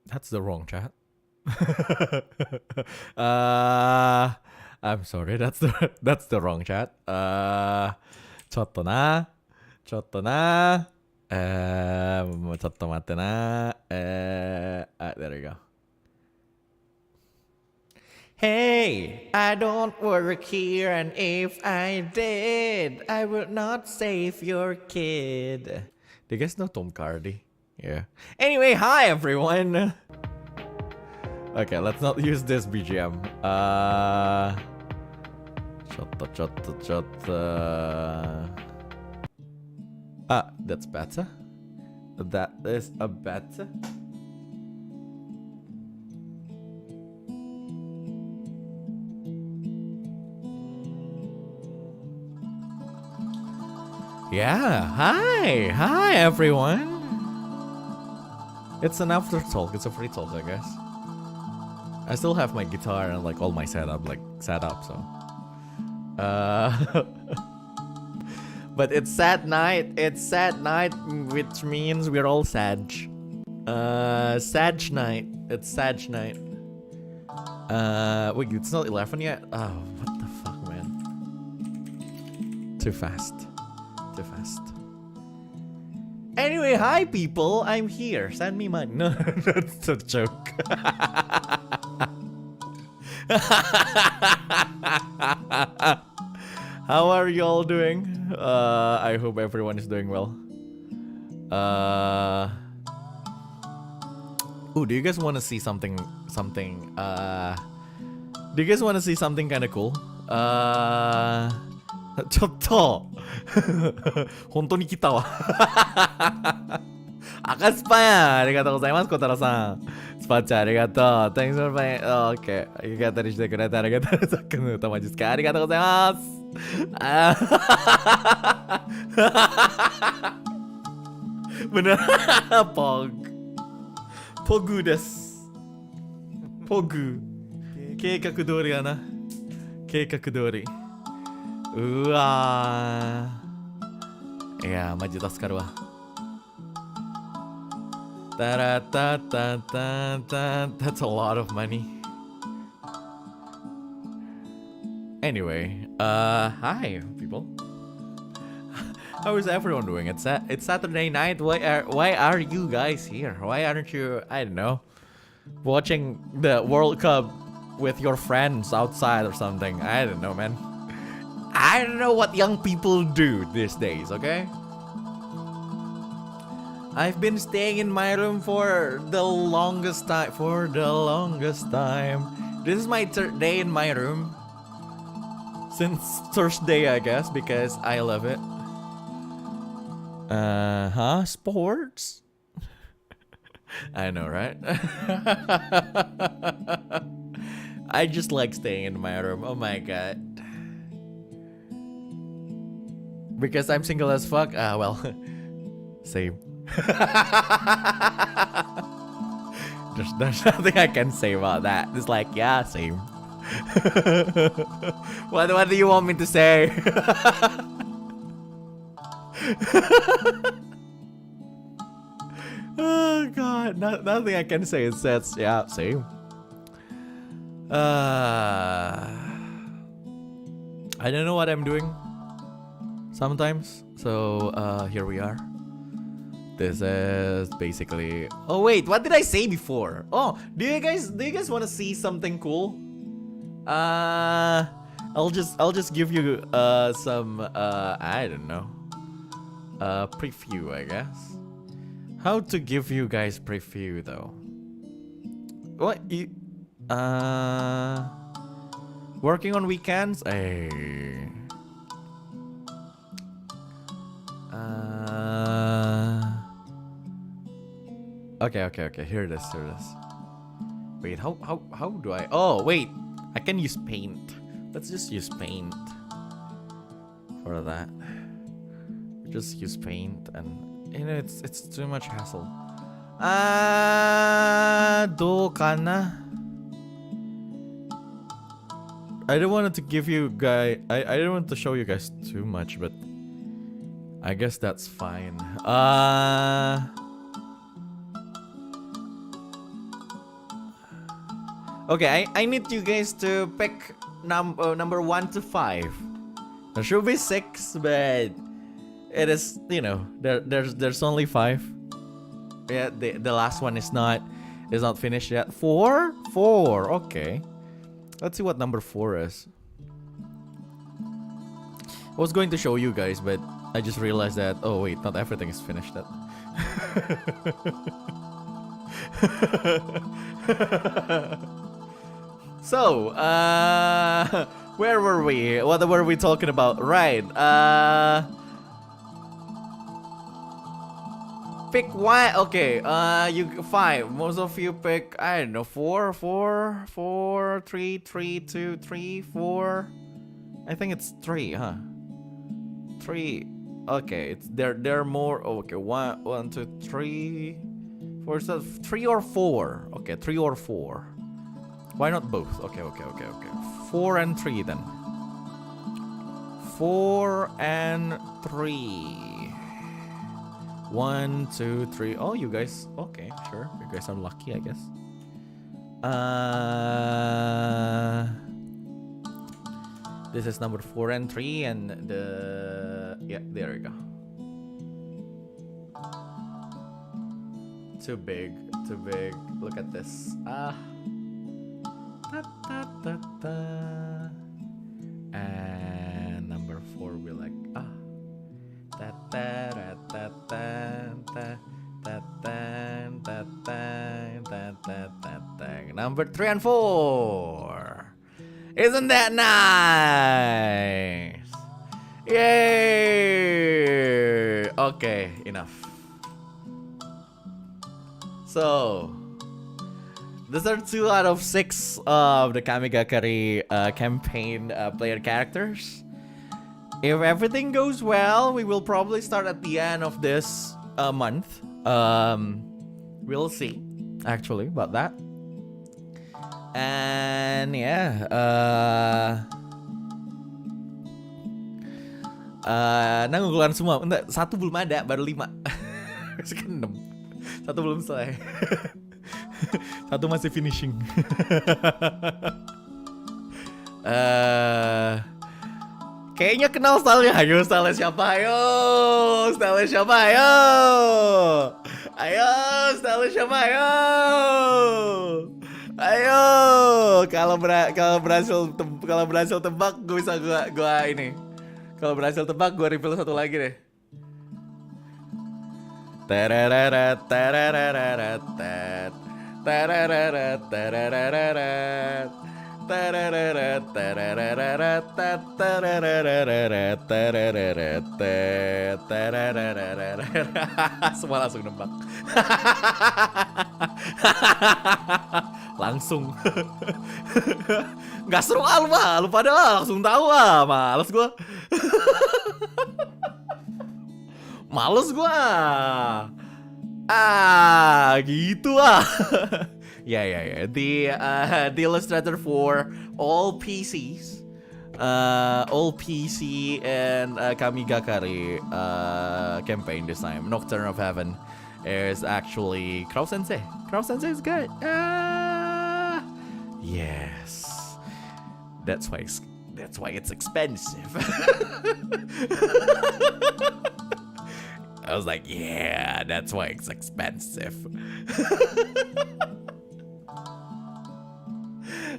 That's the wrong chat. I'm sorry, that's the wrong chat. ちょっとな。ちょっとな。もうちょっと待ってな。there we go. Hey, I don't work here, and if I did, I would not save your kid. Do you guys know Tom Cardi? Yeah. Anyway, hi everyone. Okay, let's not use this BGM. ちょっと. That's better. That is a better. Yeah, hi everyone. It's an after talk. It's a free talk, I guess. I still have my guitar and like all my setup set up, so. But it's sad night. It's sad night, which means we're all sad. Sag night. It's Sag night. Wait, it's not 11 yet? Oh, what the fuck, man. Too fast. Anyway, hi people, I'm here. Send me money. No, that's a joke. How are you all doing? I hope everyone is doing well. Do you guys want to see something? Do you guys want to see something kind of cool? ちょっと本当に来たわ赤スパやんありがとうございます小太郎さんスパッチャーありがとう Thanks for playing OK ありがたりしてくれてありがとうさっきの歌マジっすかありがとうございますbenerポグですポグ計画通りやな計画通りうわーいやーマジ助かるわタラタタタタ That's a lot of money. Anyway, hi people. How is everyone doing? It's Saturday night. Why are you guys here? Why aren't you, I don't know, watching the World Cup with your friends outside or something? I don't know, man. I don't know what young people do these days, okay? I've been staying in my room for the longest time. This is my third day in my room. Since Thursday, I guess, because I love it. Sports? I know, right? I just like staying in my room. Oh my god. Because I'm single as fuck? Well, same. There's nothing I can say about that. It's like, yeah, same. What do you want me to say? Oh god, nothing I can say. It says, yeah, same. I don't know what I'm doing sometimes, so here we are. This is basically. Oh wait, what did I say before? Oh, do you guys want to see something cool? I'll just give you some I don't know, preview, I guess. How to give you guys preview though? What you working on weekends? Hey. Okay. Here it is. Wait, how do I? Oh wait, I can use paint. Let's just use paint for that. Just use paint, and you know it's too much hassle. どうかな? I don't want to give you guys. I don't want to show you guys too much, but I guess that's fine. Okay, I need you guys to pick number 1 to 5. There should be 6, but it is, you know, there's only 5. Yeah, the last one is not finished yet. 4? 4, okay. Let's see what number 4 is. I was going to show you guys, but I just realized that, oh wait, not everything is finished yet. So, where were we? What were we talking about? Right, pick one. Okay, you 5. Most of you pick, I don't know, 4, 3, 2, 3, 4. I think it's 3, huh? 3. Okay, it's there more. Okay, 1, 2, 3, 4. So 3 or 4. Okay, 3 or 4. Why not both? Okay. 4 and 3 then. 4 and 3. 1, 2, 3. Oh, you guys. Okay, sure. You guys are lucky, I guess. This is number 4 and 3, and yeah, there we go. Too big. Look at this. And number 4 we like number 3 and 4. Isn't that nice? Yay! Okay, enough. So these are 2 out of 6 of the Kamigakari campaign player characters. If everything goes well, we will probably start at the end of this month. We'll see, actually, about that. And yeah, nanggulan semua. Enggak, 1 belum ada, baru 5. Sekarang 6. 1 belum selesai. 1 masih finishing. Kayaknya kenal stylenya. Ayo, style siapa? Ayo, style siapa? Ayo, style siapa? Ayo. Kalau berhasil tebak, gue bisa gua ini. Kalau berhasil tebak, gue reveal 1 lagi deh. Tarararat. Semua langsung nembak. Langsung. Gak seru lu pada langsung tahu males gua. Males gua. Gitu Yeah. The illustrator for all PCs, all PC and Kamigakari campaign this time, Nocturne of Heaven, is actually Kraus Sensei. Kraus Sensei is good. Yes, that's why it's expensive. I was like, yeah, that's why it's expensive.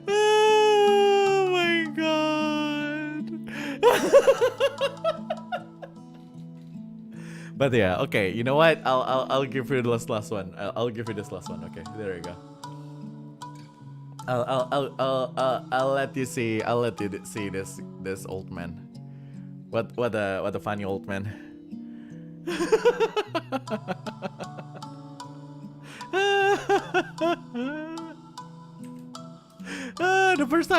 Oh my god. But yeah, okay, you know what? I'll give you this last one. I'll give you this last one. Okay, there you go. I'll let you see. I'll let you see this old man. What a funny old man. The first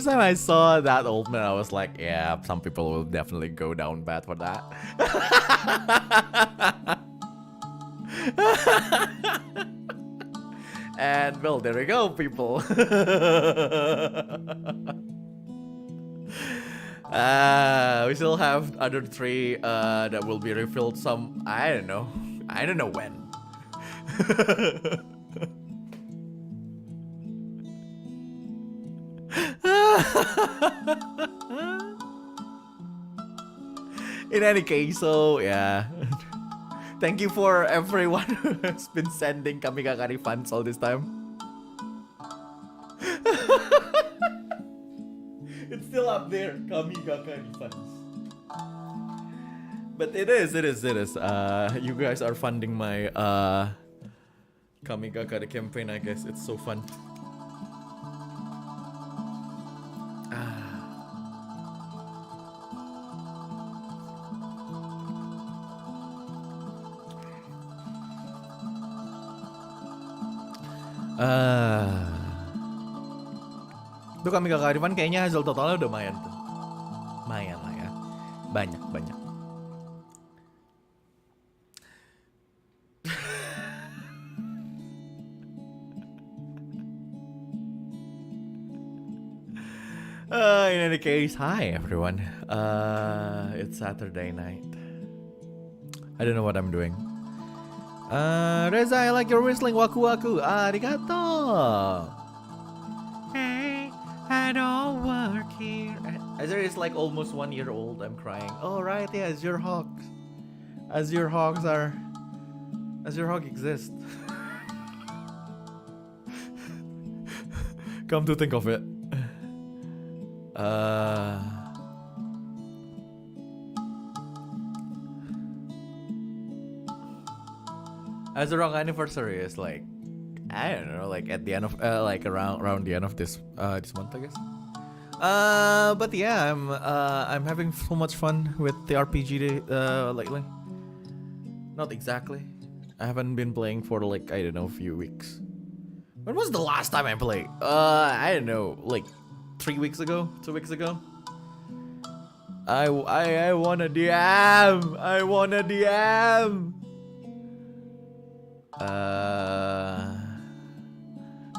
time I saw that old man, I was like, yeah, some people will definitely go down bad for that. And well, there we go, people. We still have other 3 that will be revealed some, I don't know when. In any case, so yeah. Thank you for everyone who has been sending Kamigakari funds all this time. It's still up there, Kamigakari funds. But it is. You guys are funding my Kamigakari campaign, I guess. It's so fun. Itu Kamigakari fund kayaknya hasil totalnya udah lumayan tuh. Lumayan lah ya. Banyak. In any case, hi everyone. It's Saturday night. I don't know what I'm doing. Reza, I like your whistling. Waku waku. Arigato. Hey, I don't work here. Azure is like almost 1 year old. I'm crying. Oh right, yeah, Azure Hawks. Azure Hawks are. Azure Hawk exists. Come to think of it. Azure Hawk anniversary is like, I don't know, like at the end of like around the end of this month, I guess. But yeah, I'm having so much fun with the RPG lately. Not exactly. I haven't been playing for like, I don't know, a few weeks. When was the last time I played? I don't know, like 3 weeks ago, 2 weeks ago. I want a DM. I want a DM.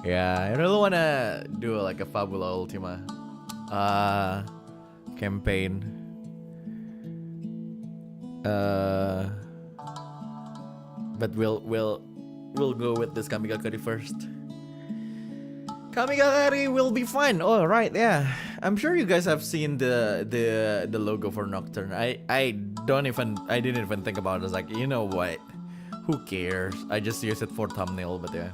Yeah, I really wanna do like a Fabula Ultima campaign. But we'll go with this Kamigakari first. Kamigakari will be fun. Oh right, yeah. I'm sure you guys have seen the logo for Nocturne. I didn't even think about it. I was like, you know what? Who cares? I just use it for thumbnail, but yeah.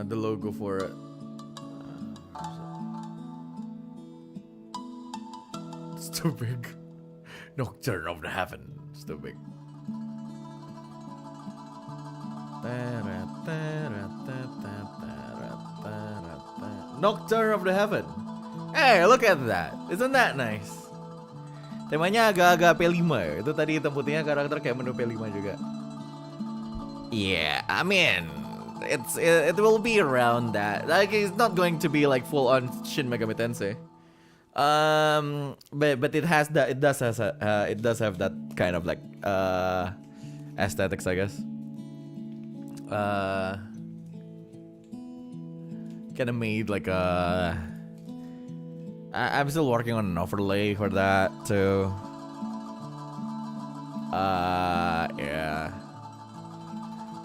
The logo for it. It's too big. Nocturne of the Heaven. It's too big. Nocturne of the Heaven. Hey, look at that. Isn't that nice? Temanya agak-agak P5 ya. Itu tadi hitam putihnya karakter kayak menu P5 juga. Yeah, I mean, it will be around that. Like it's not going to be like full on Shin Megami Tensei. But it does have that kind of like aesthetics, I guess. Kind of made like a. I'm still working on an overlay for that too. Yeah.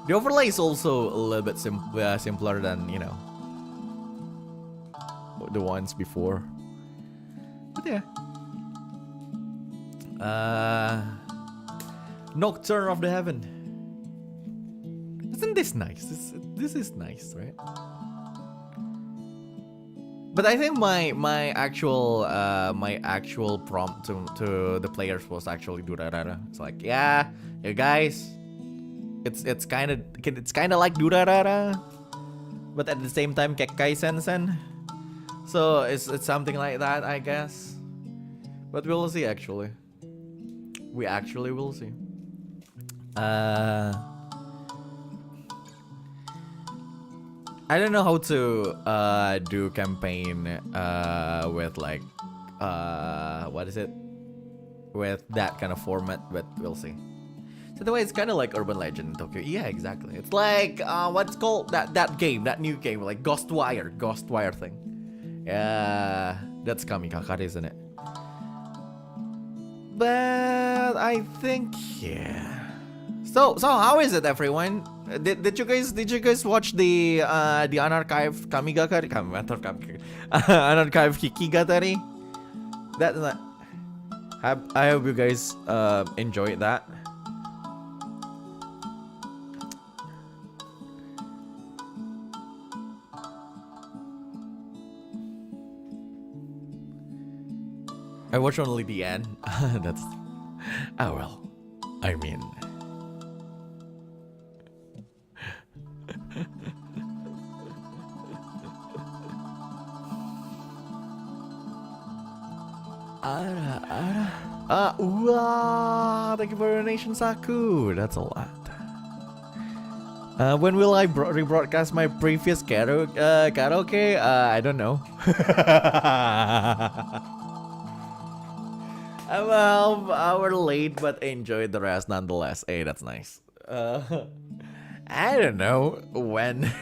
The overlay is also a little bit simpler than, you know, the ones before. But yeah. Nocturne of the Heaven. Isn't this nice? This is nice, right? But I think my actual prompt to the players was actually Durarara. It's like, yeah, you guys, it's kind of like Durarara, but at the same time Kekkai Sensen. So it's something like that, I guess. But we'll see. Actually, we actually will see. I don't know how to do campaign with like what is it, with that kind of format, but we'll see. So the way it's kind of like Urban Legend in Tokyo. Yeah, exactly. It's like what's called that new game, like Ghostwire thing. Yeah, that's Kamigakari, isn't it? But I think yeah. So how is it, everyone? Did you guys watch the unarchived Kamigakari? Unarchived Kikigatari? I hope you guys enjoyed that. I watched only the end. That's... Oh well. I mean... Thank you for the donation, Saku. That's a lot. When will I rebroadcast my previous karaoke? I don't know. Well, we're late, but enjoyed the rest nonetheless. Hey, that's nice. I don't know when.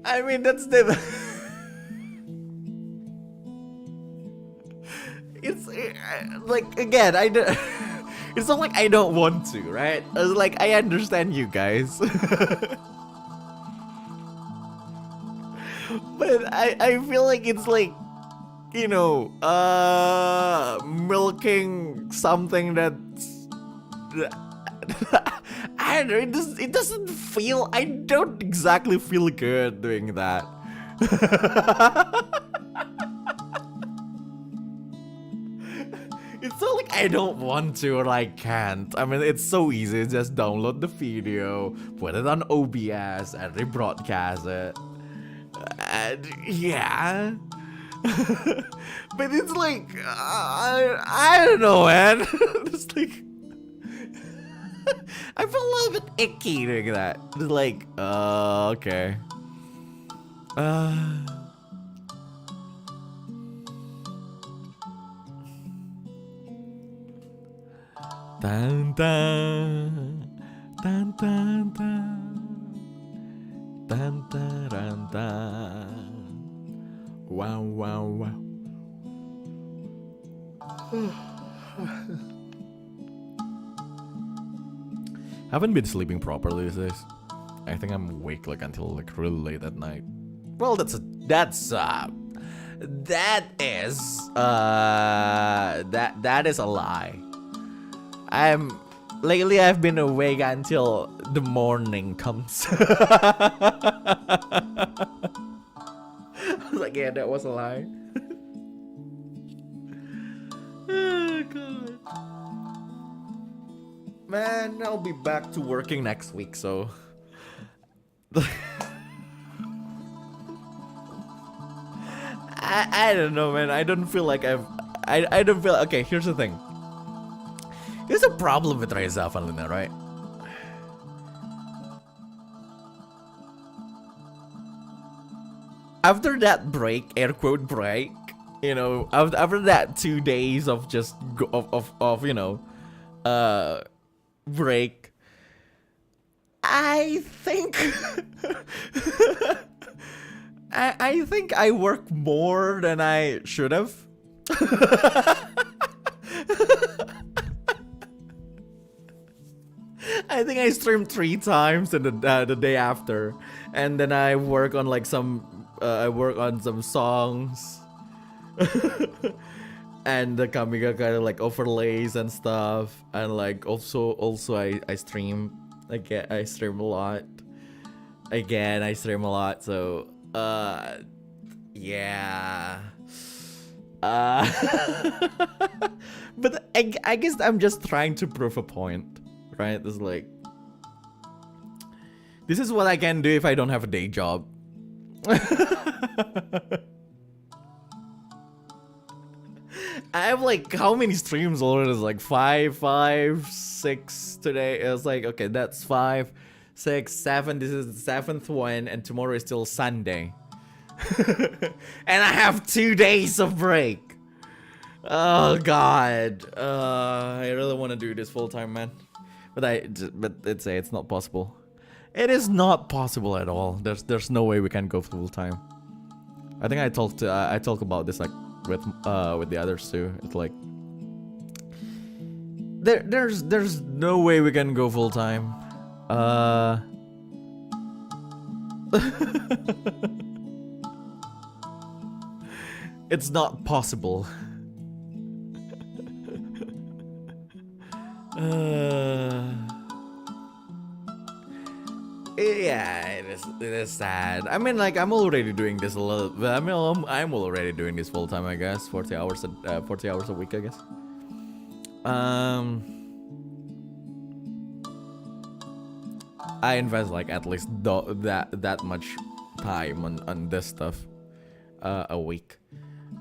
I mean, that's the. It's like again, I do. It's not like I don't want to, right? It's like I understand you guys. But I feel like it's like, you know, milking something that's... I don't know, it doesn't feel... I don't exactly feel good doing that. It's not like I don't want to or I can't. I mean, it's so easy. Just download the video, put it on OBS, and rebroadcast it. Yeah. But it's like I don't know, man. It's like I feel a little bit icky doing that. It's like okay. Dun dun dun dun dun. Dun, dun, dun, dun. Wow, wow, wow. Haven't been sleeping properly these days. I think I'm awake like until like really late at night. Well, that is a lie. Lately, I've been awake until the morning comes. I was like, yeah, that was a lie. Oh, God. Man, I'll be back to working next week, so... I don't know, man. I don't feel like I don't feel... Okay, here's the thing. There's a problem with Reza Avanluna, right? After that break, air quote break, you know, after that 2 days of just you know, break, I think I think I work more than I should have. I think I streamed 3 times in the day after, and then I work on like some songs, and the Kamiga kind of like overlays and stuff, and like also I stream. I stream a lot. Again, I stream a lot. So yeah. But I guess I'm just trying to prove a point. Right? It's like, this is what I can do if I don't have a day job. I have like, how many streams already? It's like 5, 6 today. It was like, okay, that's 5, 6, 7. This is the 7th one, and tomorrow is still Sunday. And I have 2 days of break. Oh, God. I really want to do this full time, man. But it's not possible. It is not possible at all. There's no way we can go full time. I think I talked about this like with the others too. It's like there's no way we can go full time. It's not possible. Yeah, it is sad. I mean, like, I'm already doing this a little. I mean, I'm already doing this full time, I guess. 40 hours a week, I guess. I invest like at least that much time on this stuff a week.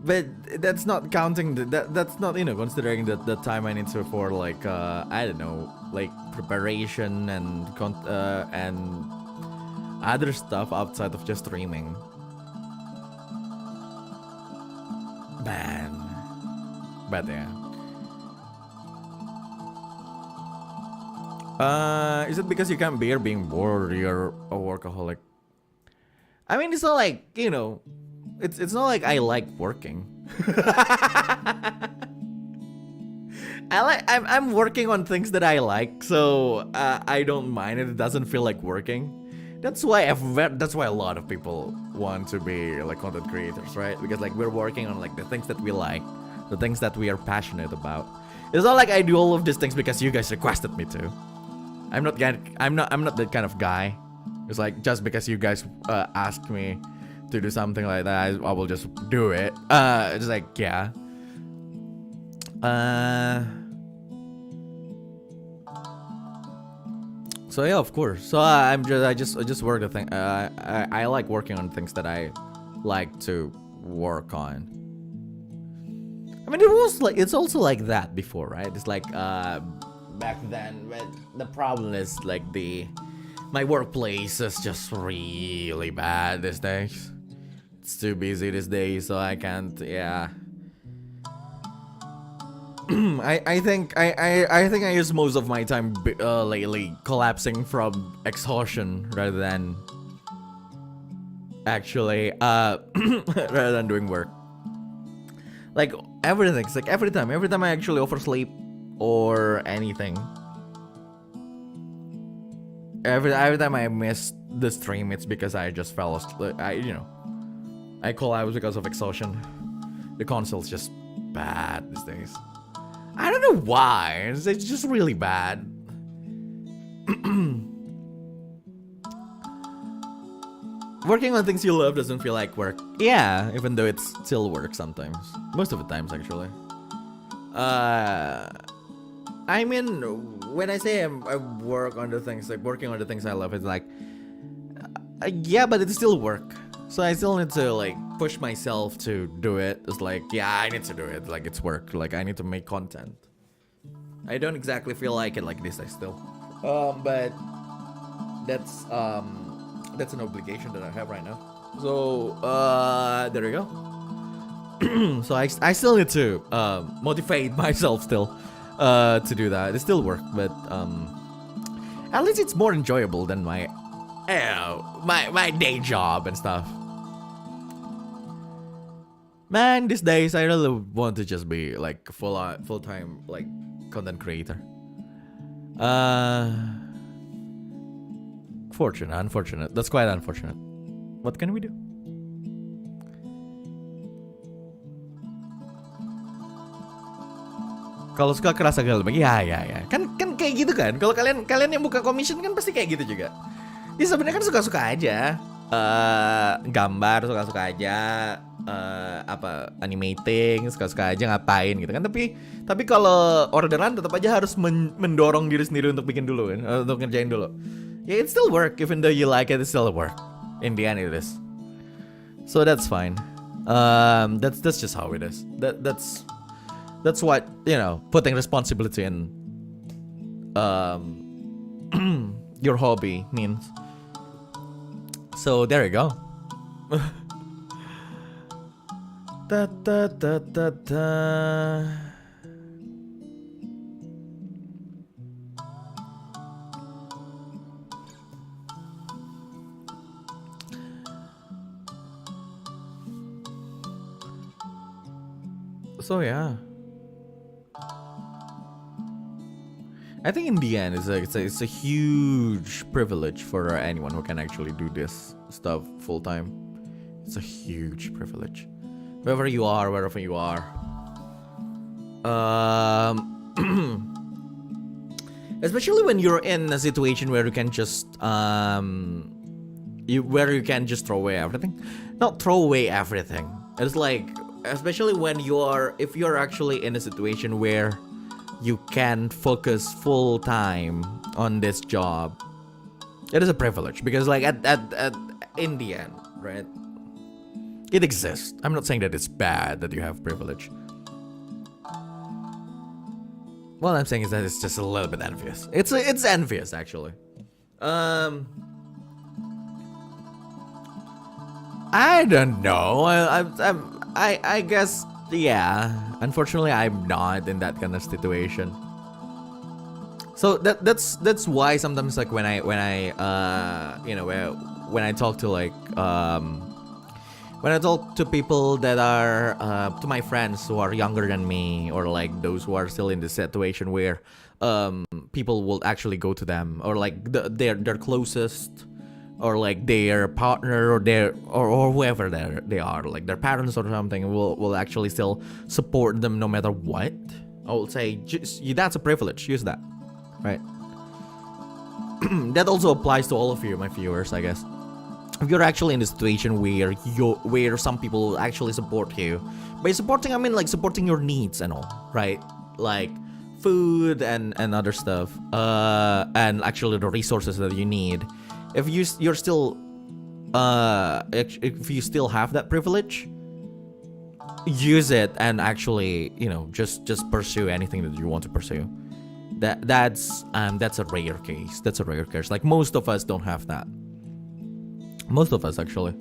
But that's not counting that's not, you know, considering the time I need to for like I don't know, like preparation and other stuff outside of just streaming. Man. But yeah. Is it because you can't bear being bored or you're a workaholic? I mean, it's not like, you know, it's not like I like working. I'm working on things that I like, so I don't mind it. It doesn't feel like working. That's why a lot of people want to be like content creators, right? Because like we're working on like the things that we like, the things that we are passionate about. It's not like I do all of these things because you guys requested me to. I'm not that kind of guy. It's like just because you guys asked me to do something like that, I will just do it. It's like, yeah. So yeah, of course. So I just work the thing. I like working on things that I like to work on. I mean, it's also like that before, right? It's like back then, but the problem is like my workplace is just really bad these days. It's too busy these days, so I can't. Yeah. I think I use most of my time lately collapsing from exhaustion rather than actually rather than doing work. Like everything, it's like every time I actually oversleep or anything. Every time I miss the stream, it's because I just fell asleep. I collapse because of exhaustion. The console's just bad these days. I don't know why. It's just really bad. Working on things you love doesn't feel like work. Yeah, even though it's still work sometimes. Most of the times, actually. I mean, when I say I work on the things, like working on the things I love, it's like, yeah, but it's still work. So I still need to like push myself to do it. It's like, yeah, I need to do it. Like it's work. Like I need to make content. I don't exactly feel like it like this. I still, but that's an obligation that I have right now. So there you go. So I still need to motivate myself still to do that. It still work, but at least it's more enjoyable than my day job and stuff. Man, these days I really want to just be like full time like content creator. Unfortunate. That's quite unfortunate. What can we do? Kalau suka kerasa gagal, ya. Kan kayak gitu kan. Kalau kalian yang buka commission kan pasti kayak gitu juga. Ya sebenarnya kan suka-suka aja. Gambar suka-suka aja. Animating suka-suka aja ngapain gitu kan. Tapi kalau orderan tetap aja harus mendorong diri sendiri untuk bikin dulu kan, untuk ngerjain dulu. Yeah, it still work even though you like it still work. In the end it is. So that's fine. That's just how it is. That's what, you know, putting responsibility in your hobby means. So there you go. So yeah, I think in the end, it's a huge privilege for anyone who can actually do this stuff full time. It's a huge privilege, wherever you are. Especially when you're in a situation where you can just you can just throw away everything. Not throw away everything. It's like, especially when if you're actually in a situation where you can focus full time on this job, it is a privilege, because like at in the end, right? It exists. I'm not saying that it's bad that you have privilege. What I'm saying is that it's just a little bit envious. It's envious, actually. I don't know. I guess, yeah. Unfortunately, I'm not in that kind of situation. So that's why sometimes, like, when I talk to like when I talk to people that are to my friends who are younger than me, or like those who are still in the situation where people will actually go to them, or like their closest, or like their partner, or or whoever they are, like their parents or something, will actually still support them no matter what. I will say, that's a privilege. Use that, right? That also applies to all of you, my viewers, I guess. If you're actually in a situation where some people will actually support you, by supporting, I mean like supporting your needs and all, right? Like food and other stuff, and actually the resources that you need. If you're still if you still have that privilege, use it and actually, just pursue anything that you want to pursue. That's a rare case. That's a rare case. Like, most of us don't have that. Most of us, actually.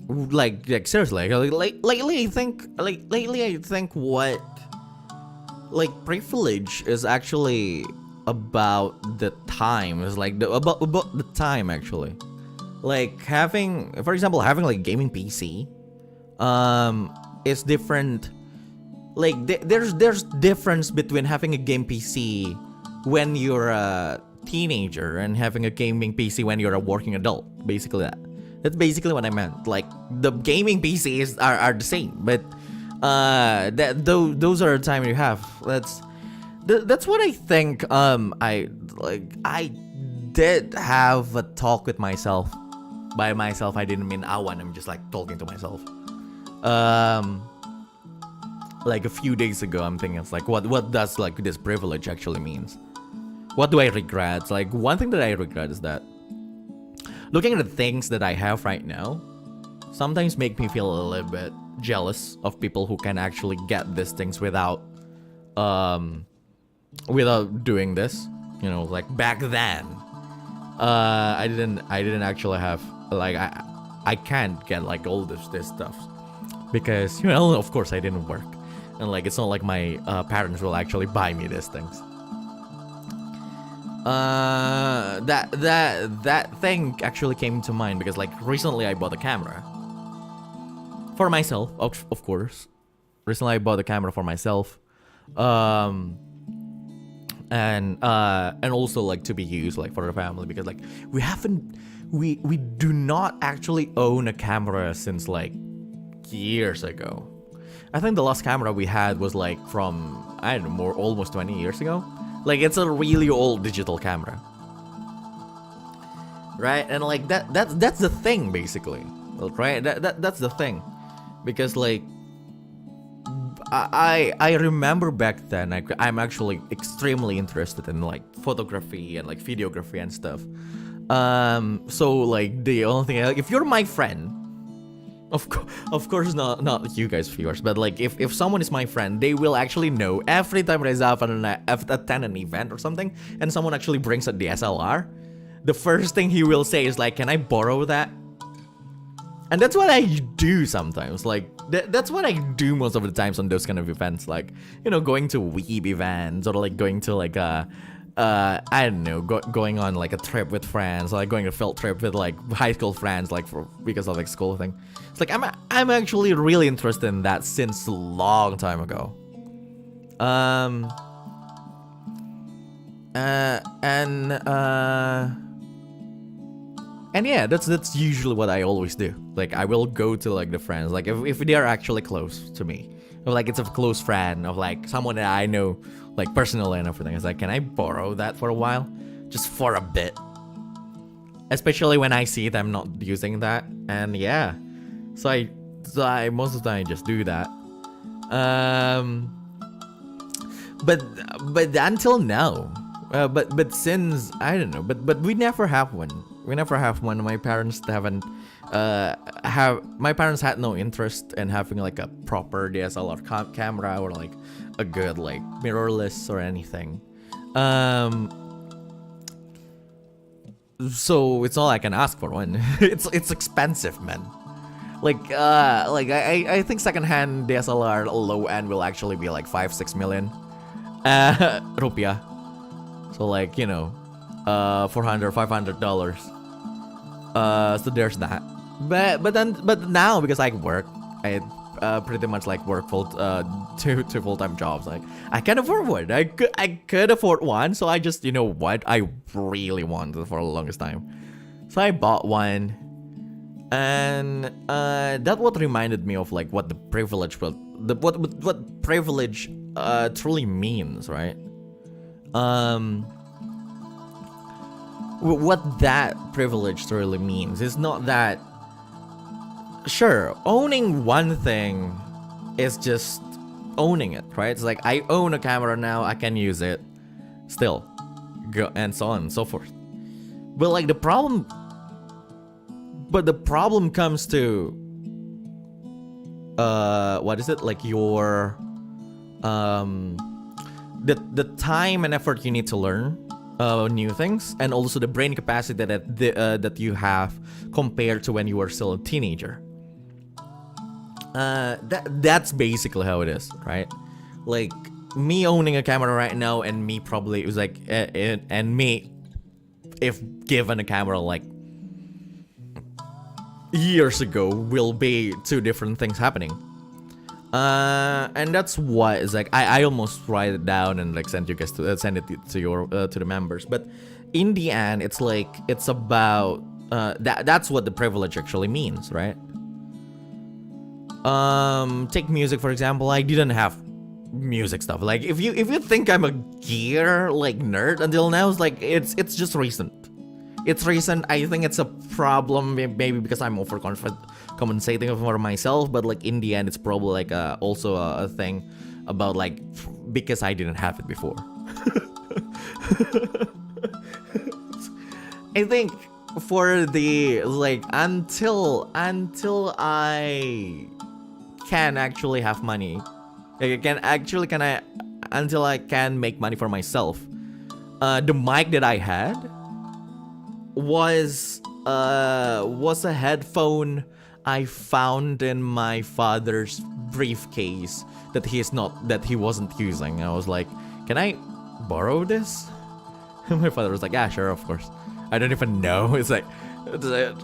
Like seriously, lately I think what, like, privilege is actually about the time. It's like about the time, actually. Like, for example, having like gaming PC is different. Like, there's difference between having a game PC when you're a teenager and having a gaming PC when you're a working adult. Basically that's basically what I meant. Like, the gaming PCs are the same, but those are the time you have. That's what I think. I did have a talk with myself. By myself, I didn't mean Awan. I'm just like talking to myself. Like a few days ago, I'm thinking, it's like, what does like this privilege actually means? What do I regret? Like, one thing that I regret is that looking at the things that I have right now sometimes make me feel a little bit jealous of people who can actually get these things without doing this. Like back then, I didn't actually have, like, I can't get like all this stuff because, of course I didn't work. And like, it's not like my parents will actually buy me these things. That thing actually came to mind because, like, recently I bought a camera for myself, of course. Recently I bought a camera for myself, and also like to be used like for the family, because like we do not actually own a camera since like years ago. I think the last camera we had was like from, I don't know, almost 20 years ago. Like, it's a really old digital camera, right? And like that's the thing, basically, right? That's the thing, because like I remember back then, I'm actually extremely interested in like photography and like videography and stuff. So like the only thing, like, if you're my friend, of course not you guys viewers, but like if someone is my friend, they will actually know every time Reza attend an event or something and someone actually brings a DSLR, the first thing he will say is like, can I borrow that? And that's what I do sometimes. Like, that's what I do most of the times on those kind of events, like, going to weeb events, or like going to like I don't know, going on like a trip with friends, like going to field trip with like high school friends, like because of like school thing. It's like I'm actually really interested in that since a long time ago. And yeah, that's usually what I always do. Like I will go to like the friends, like if they are actually close to me, or like it's a close friend of like someone that I know like personally and everything. It's like, can I borrow that for a while, just for a bit? Especially when I see them not using that, and yeah, so I most of the time just do that. But until now, but since I don't know, but we never have one. We never have one. My parents haven't my parents had no interest in having like a proper DSLR camera or like a good like mirrorless or anything. So it's all I can ask for one. it's expensive, man. Like I think secondhand DSLR low end will actually be like 5-6 million rupiah. So like, you know, $400-$500. So there's that. But now because I work, I pretty much like work two full-time jobs. Like I can afford one. I could afford one. So I just, you know what, I really wanted for the longest time. So I bought one, and that what reminded me of like what the privilege what privilege truly means, right? What that privilege really means is not that, sure, owning one thing is just owning it, right? It's like I own a camera now, I can use it still, and so on and so forth. But like the problem comes to what is it, like your the time and effort you need to learn new things, and also the brain capacity that you have compared to when you were still a teenager. That's basically how it is, right? Like me owning a camera right now, and me probably it was like and me if given a camera like years ago will be two different things happening. And that's why it's like I almost write it down and like send it to your to the members. But in the end, it's like it's about that's what the privilege actually means, right? Take music for example. I didn't have music stuff. Like if you think I'm a gear like nerd until now, it's like it's just recent. It's recent. I think it's a problem maybe because I'm overcompensating for myself, but like in the end it's probably like also a thing about like because I didn't have it before. I think for the like until I can actually have money, until I can make money for myself, the mic that I had was a headphone I found in my father's briefcase that he wasn't using. I was like, can I borrow this? My father was like, yeah, sure, of course. I don't even know. It's like,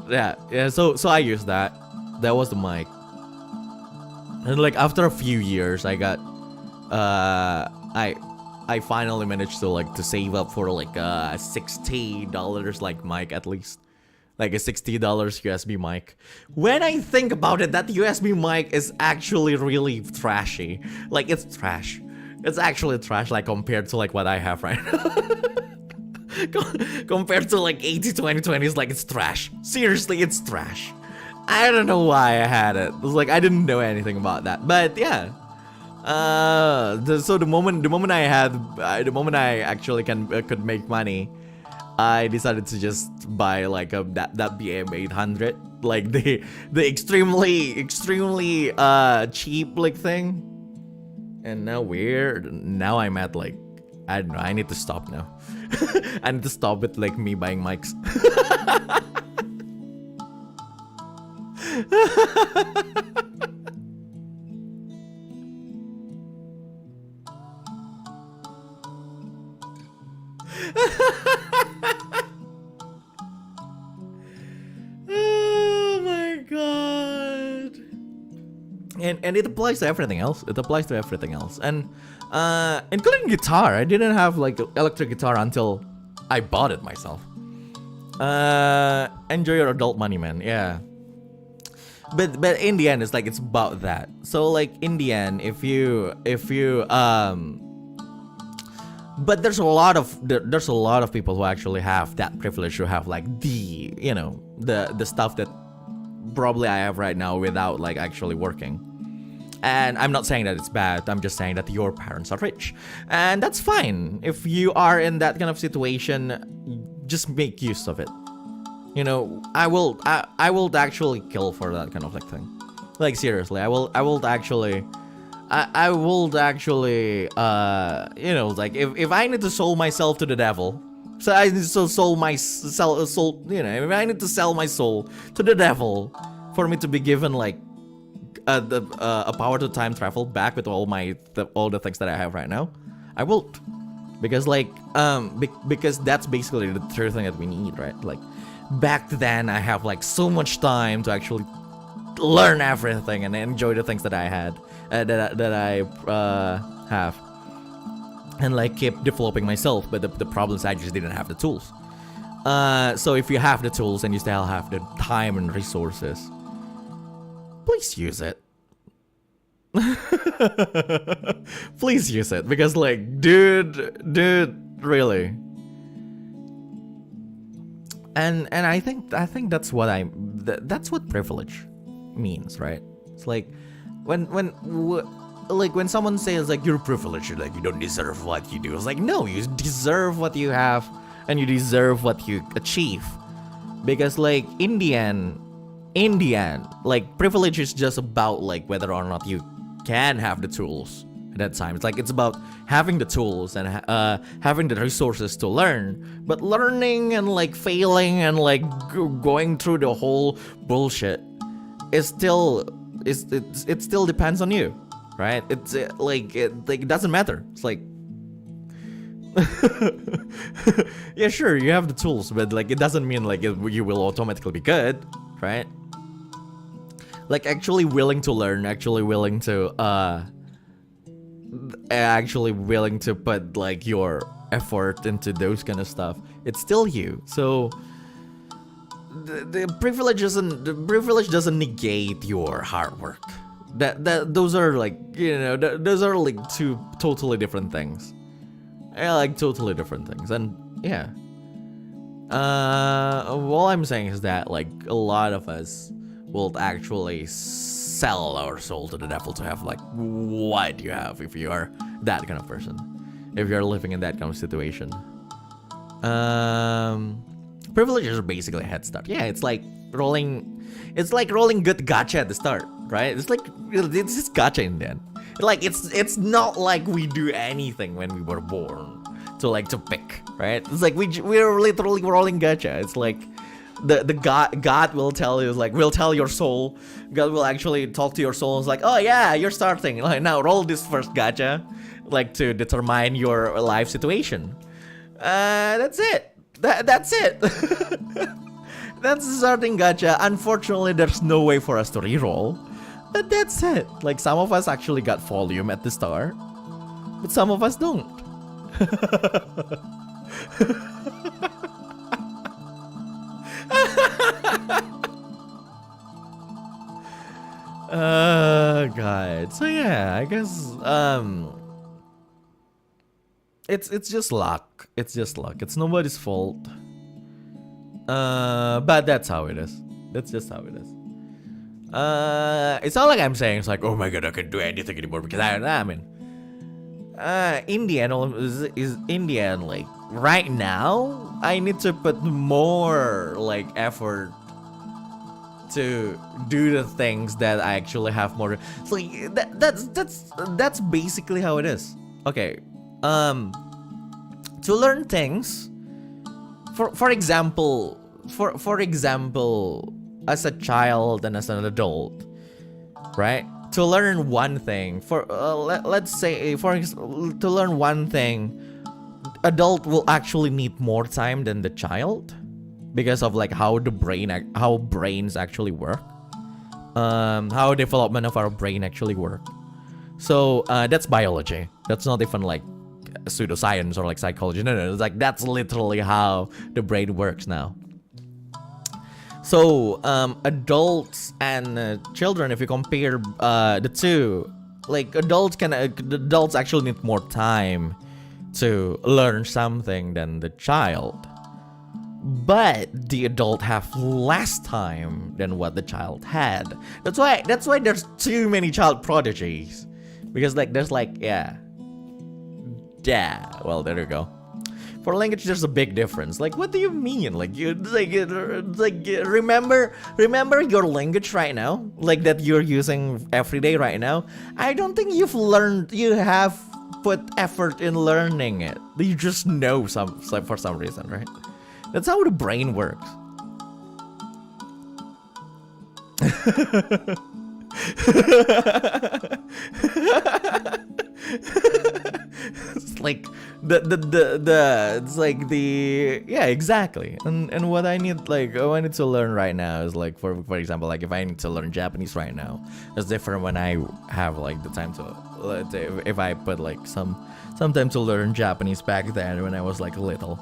yeah. So I used that. That was the mic. And like after a few years, I got I finally managed to save up for like a $60 like mic, at least like a $60 USB mic. When I think about it, that USB mic is actually really trashy. Like it's trash. It's actually trash like compared to like what I have right now. Compared to like 80-20-20 is like it's trash. Seriously, it's trash. I don't know why I had it. It was like I didn't know anything about that. But yeah. So the moment I actually could make money, I decided to just buy like that BM 800, like the extremely cheap like thing. And now I'm at like, I don't know, I need to stop now. I need to stop with like me buying mics. Oh my god. And it applies to everything else. It applies to everything else. And including guitar. I didn't have like electric guitar until I bought it myself. Enjoy your adult money, man. Yeah. But in the end, it's like it's about that. So like in the end, if you but there's a lot of people who actually have that privilege to have like the stuff that probably I have right now without like actually working. And I'm not saying that it's bad. I'm just saying that your parents are rich, and that's fine. If you are in that kind of situation, just make use of it. You know, I will actually kill for that kind of like thing. Like seriously, I will actually, like if I need to sell myself to the devil, so I need to sell my soul, if I need to sell my soul to the devil for me to be given like a power to time travel back with all the things that I have right now, I won't. Because like because that's basically the true thing that we need, right? Like back then I have like so much time to actually learn everything and enjoy the things that I had that I have, and like keep developing myself. But the problem is I just didn't have the tools. So if you have the tools and you still have the time and resources, please use it. Please use it, because like dude, really. And I think that's what that's what privilege means, right? It's like when someone says like you're privileged, like you don't deserve what you do. It's like, no, you deserve what you have and you deserve what you achieve. Because like in the end, like privilege is just about like whether or not you can have the tools at that time. It's like it's about having the tools and having the resources to learn. But learning and like failing and like going through the whole bullshit is still it still depends on you, right? It's like it doesn't matter. It's like yeah, sure, you have the tools, but like it doesn't mean like you will automatically be good, right? Like actually willing to learn, actually willing to put like your effort into those kind of stuff, it's still you. So the privilege doesn't negate your hard work. Those are like, those are like two totally different things. Like totally different things. And yeah, all I'm saying is that like a lot of us will actually sell our soul to the devil to have like what you have if you are that kind of person, if you're living in that kind of situation. Privileges are basically a head start. Yeah, it's like rolling good gacha at the start, right? It's just gacha in the end. Like it's not like we do anything when we were born to pick, right? It's like we're literally rolling gacha. It's like the God will tell you, like, will tell your soul. God will actually talk to your soul. It's like, oh yeah, you're starting. Like, now roll this first gacha, like to determine your life situation. That's it. That's it. That's the starting gacha. Unfortunately, there's no way for us to reroll. But that's it. Like some of us actually got volume at the start, but some of us don't. God. So yeah, I guess it's just luck. It's just luck. It's nobody's fault. But that's how it is. That's just how it is. It's not like I'm saying it's like, oh my god, I can't do anything anymore, because I mean, in the end, like right now, I need to put more like effort to do the things that I actually have more. So like, that's basically how it is. Okay, to learn things, for example, as a child and as an adult, right? To learn one thing, let's say to learn one thing, adult will actually need more time than the child because of like how brains actually work, how development of our brain actually work. So that's biology. That's not even like pseudoscience or like psychology. No, it's like that's literally how the brain works now. So adults and children, if you compare the two, like adults actually need more time to learn something than the child, but the adult have less time than what the child had. That's why there's too many child prodigies, because like there's like well, there you go. For language, there's a big difference. Like, what do you mean? Like, remember your language right now, like that you're using every day right now. I don't think you have put effort in learning it. You just know for some reason, right? That's how the brain works. It's like exactly. And what I need to learn right now is like for example, like if I need to learn Japanese right now, it's different when I have like the time to if I put like some time to learn Japanese back then when I was like little.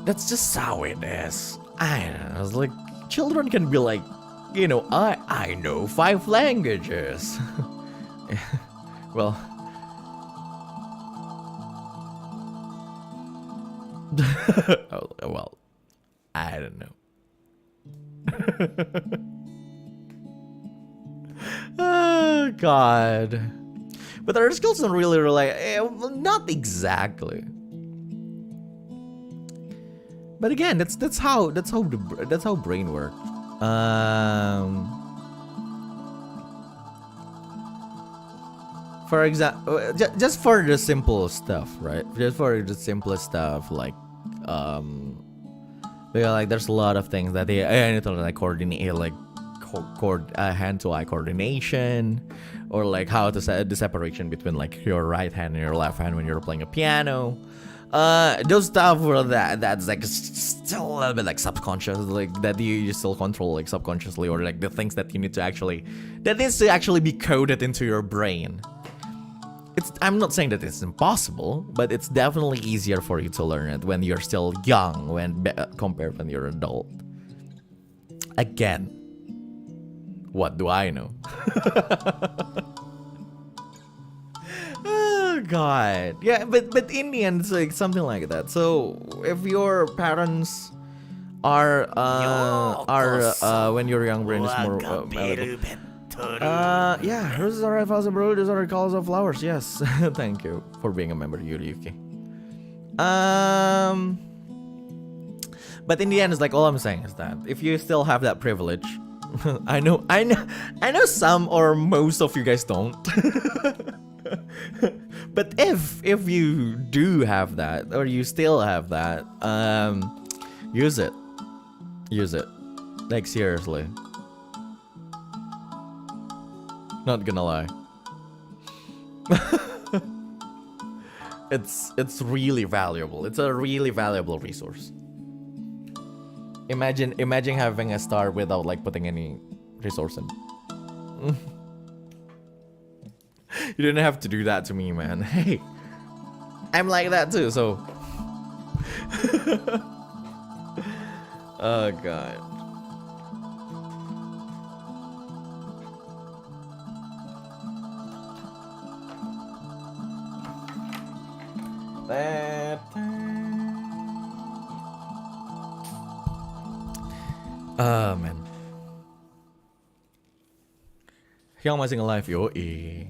That's just how it is. I don't know. It's like children can be like, you know, I know 5 languages. Well, well, I don't know. Oh God. But our skills don't really rely. Not exactly. But again, that's how brain works. For example, just for the simple stuff, right? Just for the simplest stuff, like there's a lot of things that I need to like coordinate, like hand-to-eye coordination, or like how to set the separation between like your right hand and your left hand when you're playing a piano. Those stuff where that's like still a little bit like subconscious, like that you still control like subconsciously, or like the things that you need to actually be coded into your brain. I'm not saying that it's impossible, but it's definitely easier for you to learn it when you're still young compared when you're adult. Again, what do I know? Oh God, yeah, but in the end, it's like something like that. So if your parents are when you're young, brain is more yeah, roses are red flowers, bro. These are the colors of flowers. Yes, thank you for being a member, Yuriyuki. But in the end, it's like all I'm saying is that if you still have that privilege, I know some or most of you guys don't. But if you do have that, or you still have that, use it. Like seriously. Not gonna lie. It's really valuable. It's a really valuable resource. Imagine having a star without like putting any resource in. You didn't have to do that to me, man. Hey, I'm like that too, so. Oh God. Man. Hyung masih nge-live, yoi.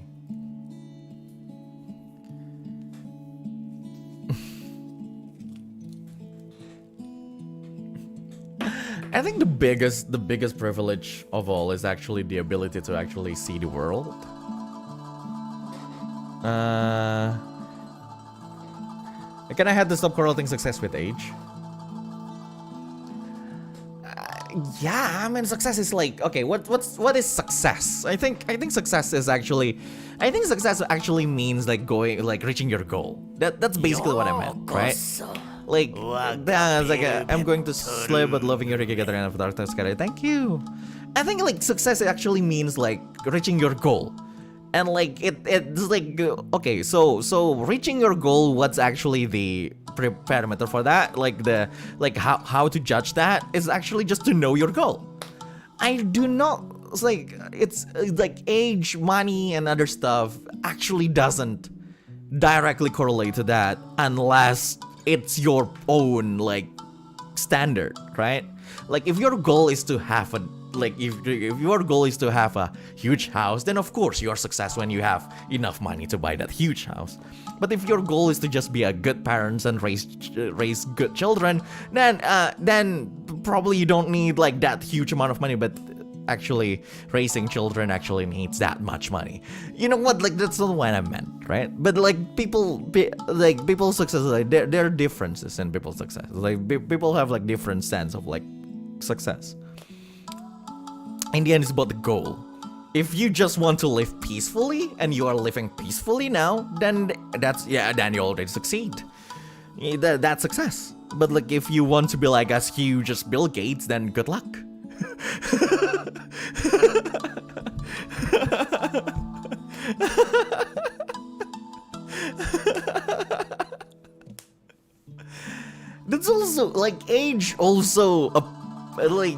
I think the biggest privilege of all is actually the ability to actually see the world. Can I have to stop correlating success with age? yeah, I mean, success is like, okay, what is success? I think success is actually, I think success actually means like reaching your goal. That's basically what I meant, right? Like, it's like I'm going to sleep but loving you together and of darkness. Thank you. I think like success actually means like reaching your goal. And like it's like okay, so reaching your goal, what's actually the parameter for that? Like how to judge that is actually just to know your goal. I do not, it's like age, money, and other stuff actually doesn't directly correlate to that unless it's your own like standard, right? Like if your goal is to have a if your goal is to have a huge house, then of course you are success when you have enough money to buy that huge house. But if your goal is to just be a good parents and raise good children, then probably you don't need like that huge amount of money. But actually, raising children actually needs that much money. You know what? Like that's not what I meant, right? But like people's success, like there are differences in people's success. Like people have like different sense of like success. In the end, it's about the goal. If you just want to live peacefully and you are living peacefully now, then then you already succeed. That's success. But like if you want to be like as huge as Bill Gates, then good luck. That's also like age also like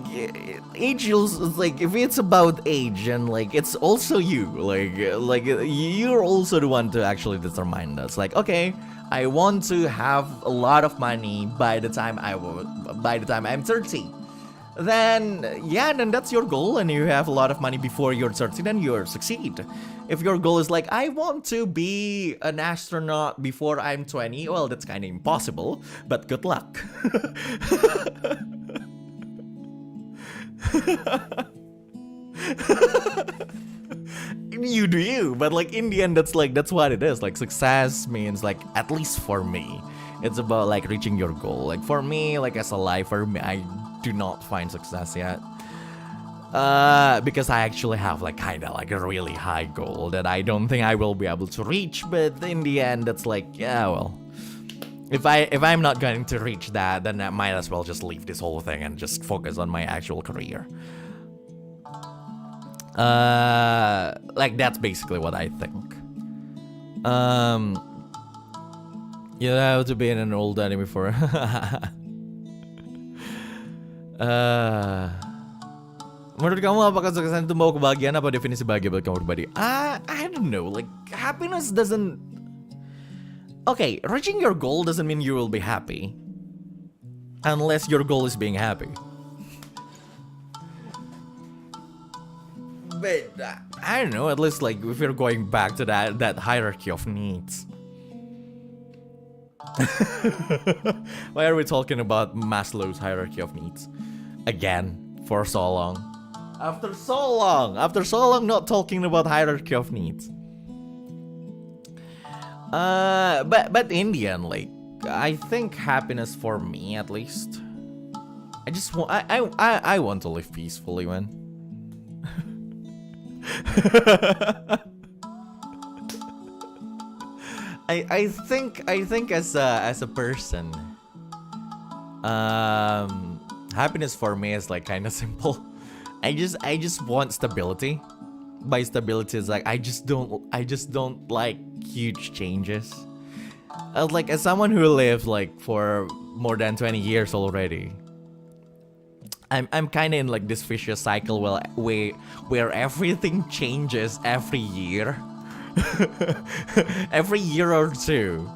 age is like if it's about age and like it's also you like you're also the one to actually determine that. It's like, okay, I want to have a lot of money by the time I'm 30. Then that's your goal, and you have a lot of money before you're 30, then you succeed. If your goal is like, I want to be an astronaut before I'm 20, well, that's kind of impossible, but good luck. You do you, but like in the end, that's what it is. Like success means, like, at least for me, it's about like reaching your goal. Like for me, like as a lifer, I do not find success yet. Because I actually have like kind of like a really high goal that I don't think I will be able to reach. But in the end, that's like, yeah, well, if I'm not going to reach that, then I might as well just leave this whole thing and just focus on my actual career. Like that's basically what I think. You have to be in an old anime for. Menurut kamu apakah sukses itu membawa kebahagiaan? Apa definisi bahagia buat kamu pribadi? I don't know. Like happiness doesn't. Okay, reaching your goal doesn't mean you will be happy, unless your goal is being happy. But I don't know. At least like if you're going back to that hierarchy of needs. Why are we talking about Maslow's hierarchy of needs again for so long? After so long not talking about hierarchy of needs. But in the end, like I think happiness for me at least. I just want I want to live peacefully, man. I think as a person, happiness for me is like kind of simple. I just want stability. By stability is like I just don't like huge changes. Like as someone who lived like for more than 20 years already, I'm kind of in like this vicious cycle where everything changes every year. Every year or two,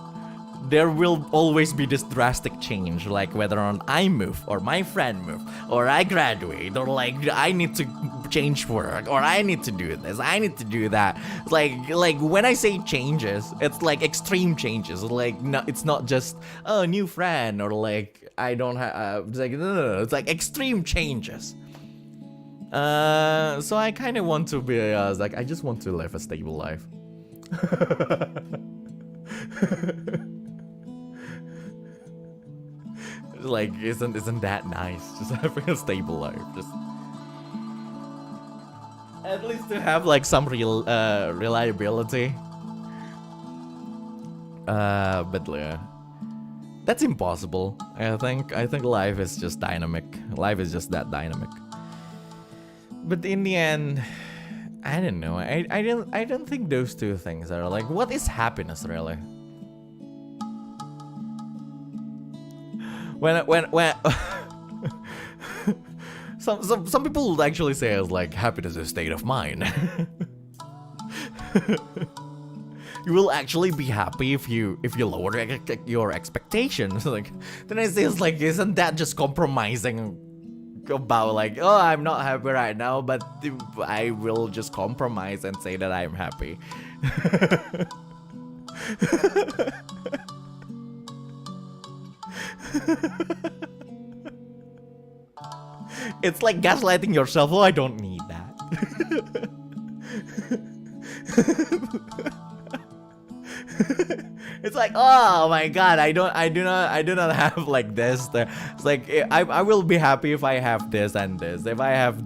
there will always be this drastic change, like whether I move or my friend move or I graduate or like I need to change work or I need to do this, I need to do that. Like when I say changes, it's like extreme changes. Like no, it's not just a new friend or like I don't have. It's like no, it's like extreme changes. So I kind of want to be like I just want to live a stable life. Like, isn't that nice? Just having a stable life. Just at least to have like some reliability. But yeah, that's impossible. I think life is just dynamic. Life is just that dynamic. But in the end, I don't know. I don't think those two things are like, what is happiness really? When some people actually say it's like happiness is a state of mind. You will actually be happy if you lower your expectations. Like then I say it's like, isn't that just compromising about like, oh, I'm not happy right now, but I will just compromise and say that I'm happy. It's like gaslighting yourself. Oh, I don't need that. It's like, oh my god, I do not have like this. It's like I will be happy if I have this and this. If I have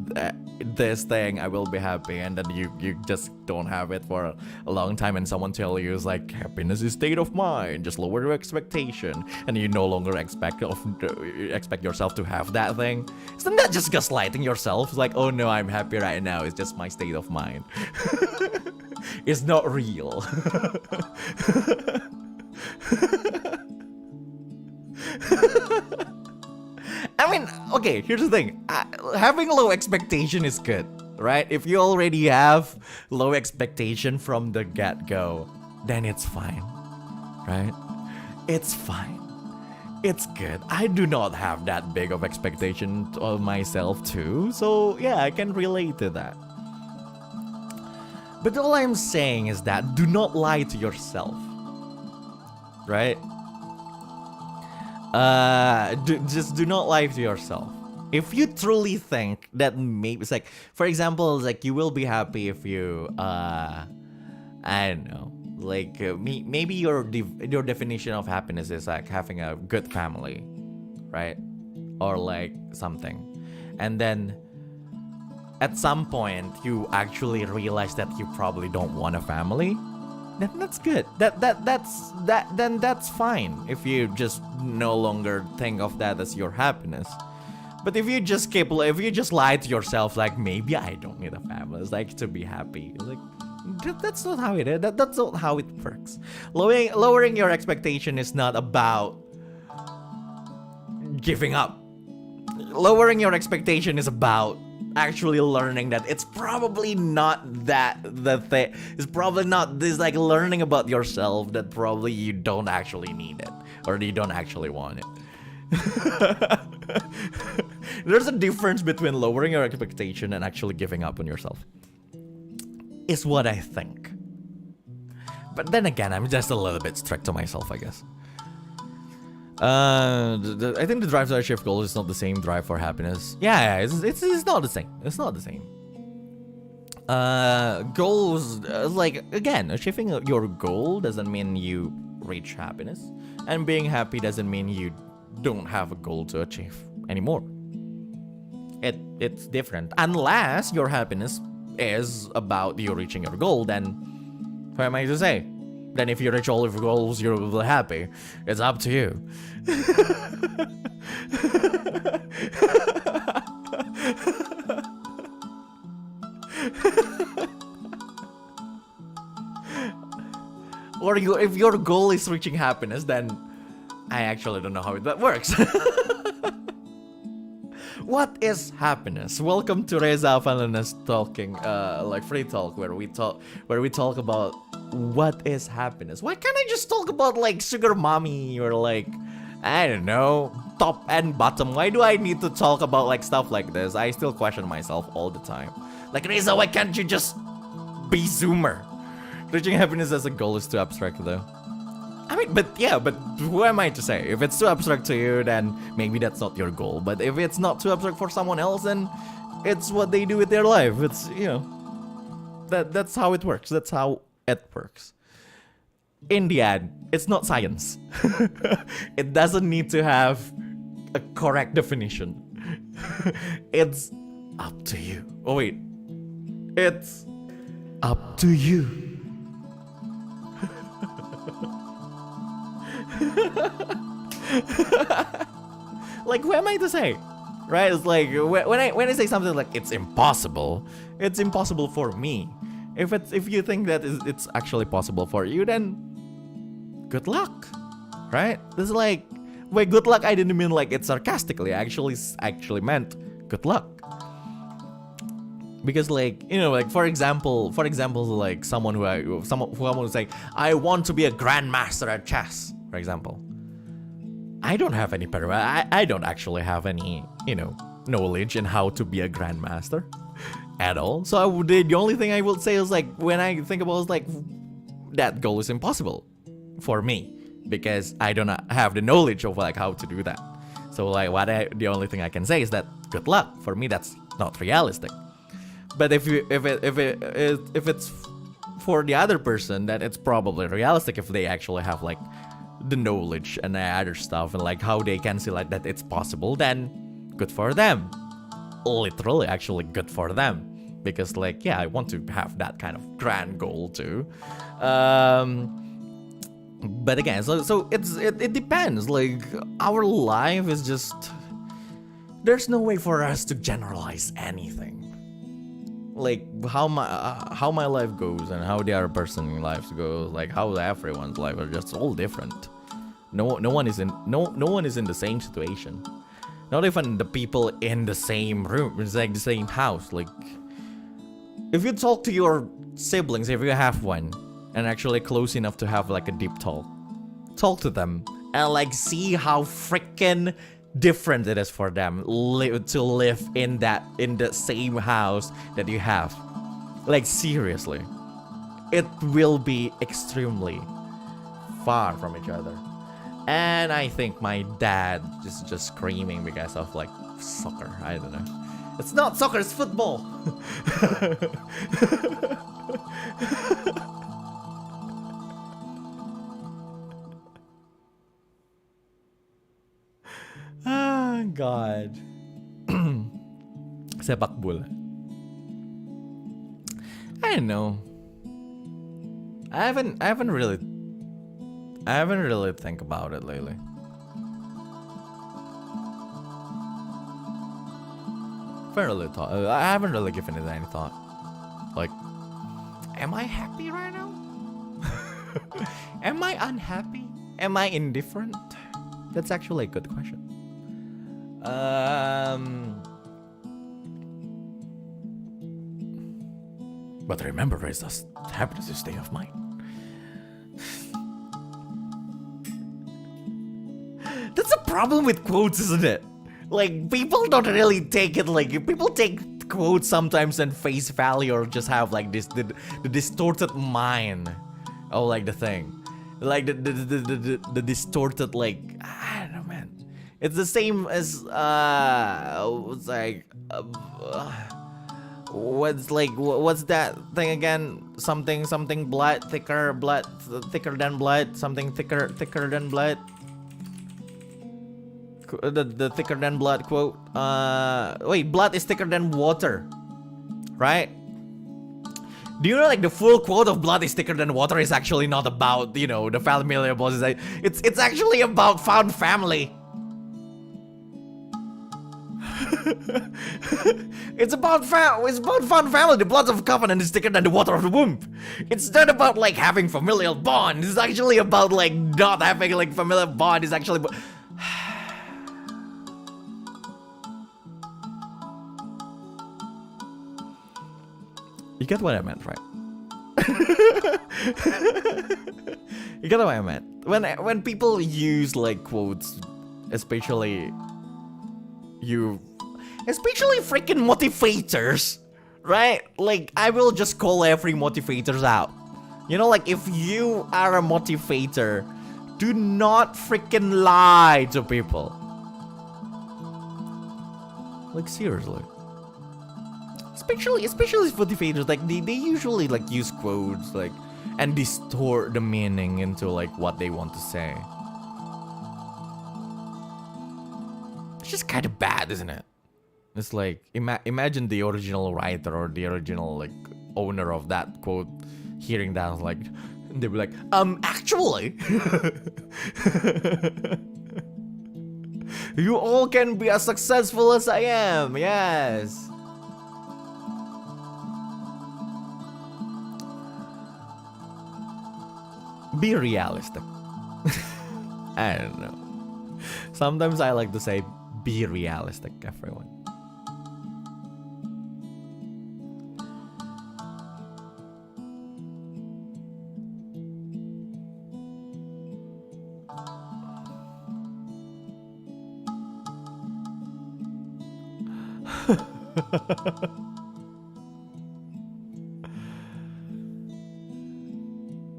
this thing, I will be happy, and then you just don't have it for a long time, and someone tell you it's like happiness is state of mind. Just lower your expectation, and you no longer expect yourself to have that thing. Isn't that just gaslighting yourself? It's like, oh no, I'm happy right now. It's just my state of mind. It's not real. I mean, okay, here's the thing. Having low expectation is good, right? If you already have low expectation from the get-go, then it's fine, right? It's fine. It's good. I do not have that big of expectation of myself too, so yeah, I can relate to that. But all I'm saying is that do not lie to yourself, right? Just do not lie to yourself. If you truly think that maybe it's like, for example, like you will be happy if you, I don't know, like maybe your definition of happiness is like having a good family, right? Or like something, and then at some point you actually realize that you probably don't want a family. Then that's good. Then that's fine if you just no longer think of that as your happiness. But if you just lie to yourself like maybe I don't need a family, it's like to be happy. Like that's not how it is. That's not how it works. Lowering your expectation is not about giving up. Lowering your expectation is about actually learning that it's probably not that the thing. It's probably not this, like learning about yourself that probably you don't actually need it or you don't actually want it. There's a difference between lowering your expectation and actually giving up on yourself. Is what I think. But then again, I'm just a little bit strict to myself, I guess. I think the drive to achieve goals is not the same drive for happiness. Yeah, it's not the same. It's not the same. Goals, like, again, achieving your goal doesn't mean you reach happiness. And being happy doesn't mean you don't have a goal to achieve anymore. It's different. Unless your happiness is about you reaching your goal, then what am I to say? Then if you reach all of your goals, you'll be happy. It's up to you. Or if your goal is reaching happiness, then I actually don't know how that works. What is happiness? Welcome to Reza Avanluna's talking, like free talk, where we talk about what is happiness. Why can't I just talk about like sugar mommy or like, I don't know, top and bottom? Why do I need to talk about like stuff like this? I still question myself all the time. Like, Reza, why can't you just be Zoomer? Reaching happiness as a goal is too abstract though. I mean, but who am I to say? If it's too abstract to you, then maybe that's not your goal. But if it's not too abstract for someone else, then it's what they do with their life. It's, you know, that's how it works. That's how it works. In the end, it's not science. It doesn't need to have a correct definition. It's up to you. Oh wait, it's up to you. Like, who am I to say? Right? It's like when I say something like it's impossible for me. If you think that it's actually possible for you, then good luck, right? This is like, wait, good luck. I didn't mean like it sarcastically. I actually meant good luck. Because like, you know, like for example, like someone who would say, I want to be a grandmaster at chess, for example. I don't have any I don't actually have any, you know, knowledge in how to be a grandmaster at all. So the only thing I will say is like, when I think about it, is like, that goal is impossible for me because I don't have the knowledge of like how to do that. So like the only thing I can say is that good luck. For me, that's not realistic. But if it's for the other person, then it's probably realistic if they actually have like the knowledge and the other stuff and like how they can see like that it's possible, then good for them. Literally, actually good for them. Because like, yeah, I want to have that kind of grand goal too. But again, so it depends. Like, our life is just, there's no way for us to generalize anything. Like how my life goes and how the other person's lives goes, like how everyone's life are just all different. No one is in the same situation. Not even the people in the same room. It's like the same house. Like, if you talk to your siblings, if you have one, and actually close enough to have like a deep talk to them and like see how freaking different it is for them to live in the same house that you have. Like, seriously, it will be extremely far from each other. And I think my dad is just screaming because of like soccer. I don't know. It's not soccer, it's football. Ah, God. Sepak bola. I don't know. I haven't really think about it lately. I haven't really given it any thought. Like, am I happy right now? Am I unhappy? Am I indifferent? That's actually a good question. But remember, Reza, happiness is a state of mind. That's a problem with quotes, isn't it? Like, people don't really take it like, people take quotes sometimes in face value or just have like this the distorted mind. Oh, like the thing, like the distorted, like, I don't know, man. It's the same as it's like what's that thing again? Something blood thicker than blood. Something thicker than blood. The thicker than blood quote. Wait, blood is thicker than water, right? Do you know, like, the full quote of blood is thicker than water is actually not about, you know, the familiar bosses. It's actually about found family. It's about found family. The blood of covenant is thicker than the water of the womb. It's not about like having familial bond. It's actually about like not having like familial bond. It's actually You get what I meant, right? You get what I meant. When people use like quotes, especially freaking motivators, right? Like, I will just call every motivators out. You know, like, if you are a motivator, do not freaking lie to people. Like, seriously. Especially motivators, like they usually like use quotes like and distort the meaning into like what they want to say. It's just kind of bad, isn't it? It's like imagine the original writer or the original like owner of that quote hearing that, like they'd be like, actually, you all can be as successful as I am. Yes. Be realistic. I don't know. Sometimes I like to say, be realistic, everyone.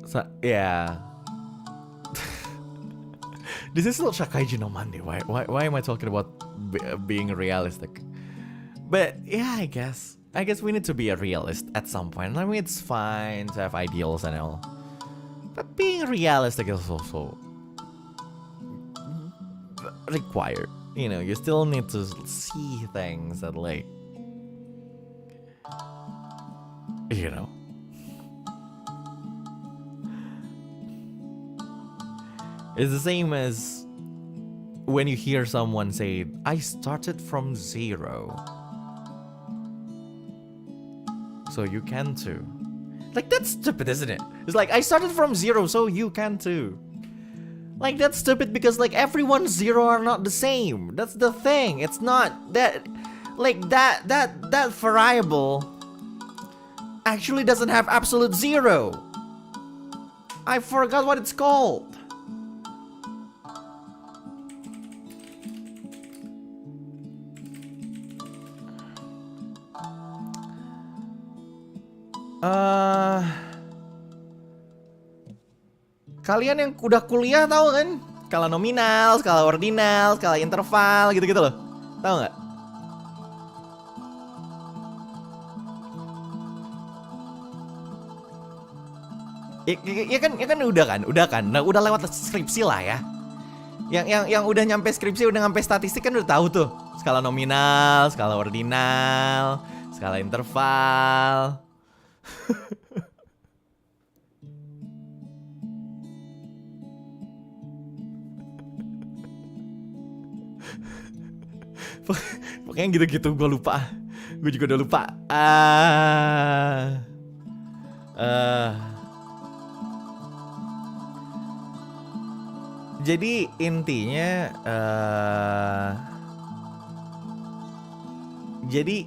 So, yeah. This is not Shakaiji no Monday. Why am I talking about being realistic? But yeah, I guess we need to be a realist at some point. I mean, it's fine to have ideals and all, but being realistic is also required. You know, you still need to see things that, like, you know. It's the same as when you hear someone say, I started from zero, so you can too. Like, that's stupid, isn't it? It's like, I started from zero, so you can too. Like, that's stupid because, like, everyone's zero are not the same. That's the thing. It's not that, like, that variable actually doesn't have absolute zero. I forgot what it's called. Kalian yang udah kuliah tahu kan? Skala nominal, skala ordinal, skala interval, gitu-gitu loh. Tahu nggak? Ya kan udah kan. Nah, udah lewat skripsi lah ya. Yang udah nyampe skripsi, udah nyampe statistik kan udah tahu tuh. Skala nominal, skala ordinal, skala interval. Pokoknya gitu-gitu, gue lupa. Gue juga udah lupa. Jadi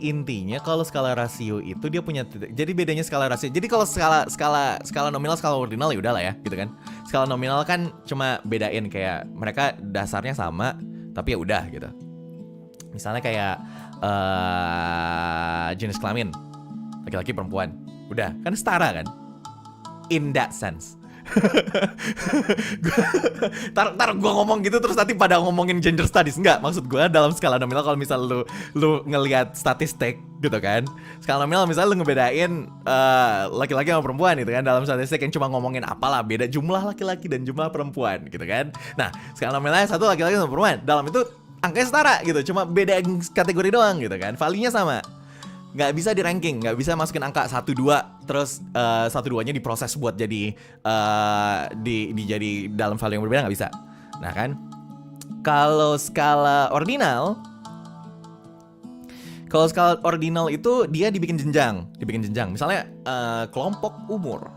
intinya kalau skala rasio itu dia punya, jadi bedanya skala rasio. Jadi kalau skala nominal, skala ordinal ya udah lah ya, gitu kan. Skala nominal kan cuma bedain kayak mereka dasarnya sama, tapi ya udah gitu. Misalnya kayak jenis kelamin, laki-laki perempuan, udah kan setara kan, in that sense. Tar gue ngomong gitu terus nanti pada ngomongin gender studies. Enggak, maksud gue dalam skala nominal kalau misal lu ngelihat statistik gitu kan, skala nominal misal lu ngebedain laki-laki sama perempuan gitu kan, dalam statistik yang cuma ngomongin apalah beda jumlah laki-laki dan jumlah perempuan gitu kan. Nah, skala nominalnya satu laki-laki sama perempuan, dalam itu angkanya setara gitu, cuma beda kategori doang gitu kan, value-nya sama. Nggak bisa di ranking, nggak bisa masukin angka 1-2 terus 1-2-nya diproses buat jadi jadi dalam value yang berbeda, nggak bisa. Nah kan, kalau skala ordinal itu dia dibikin jenjang. Misalnya kelompok umur,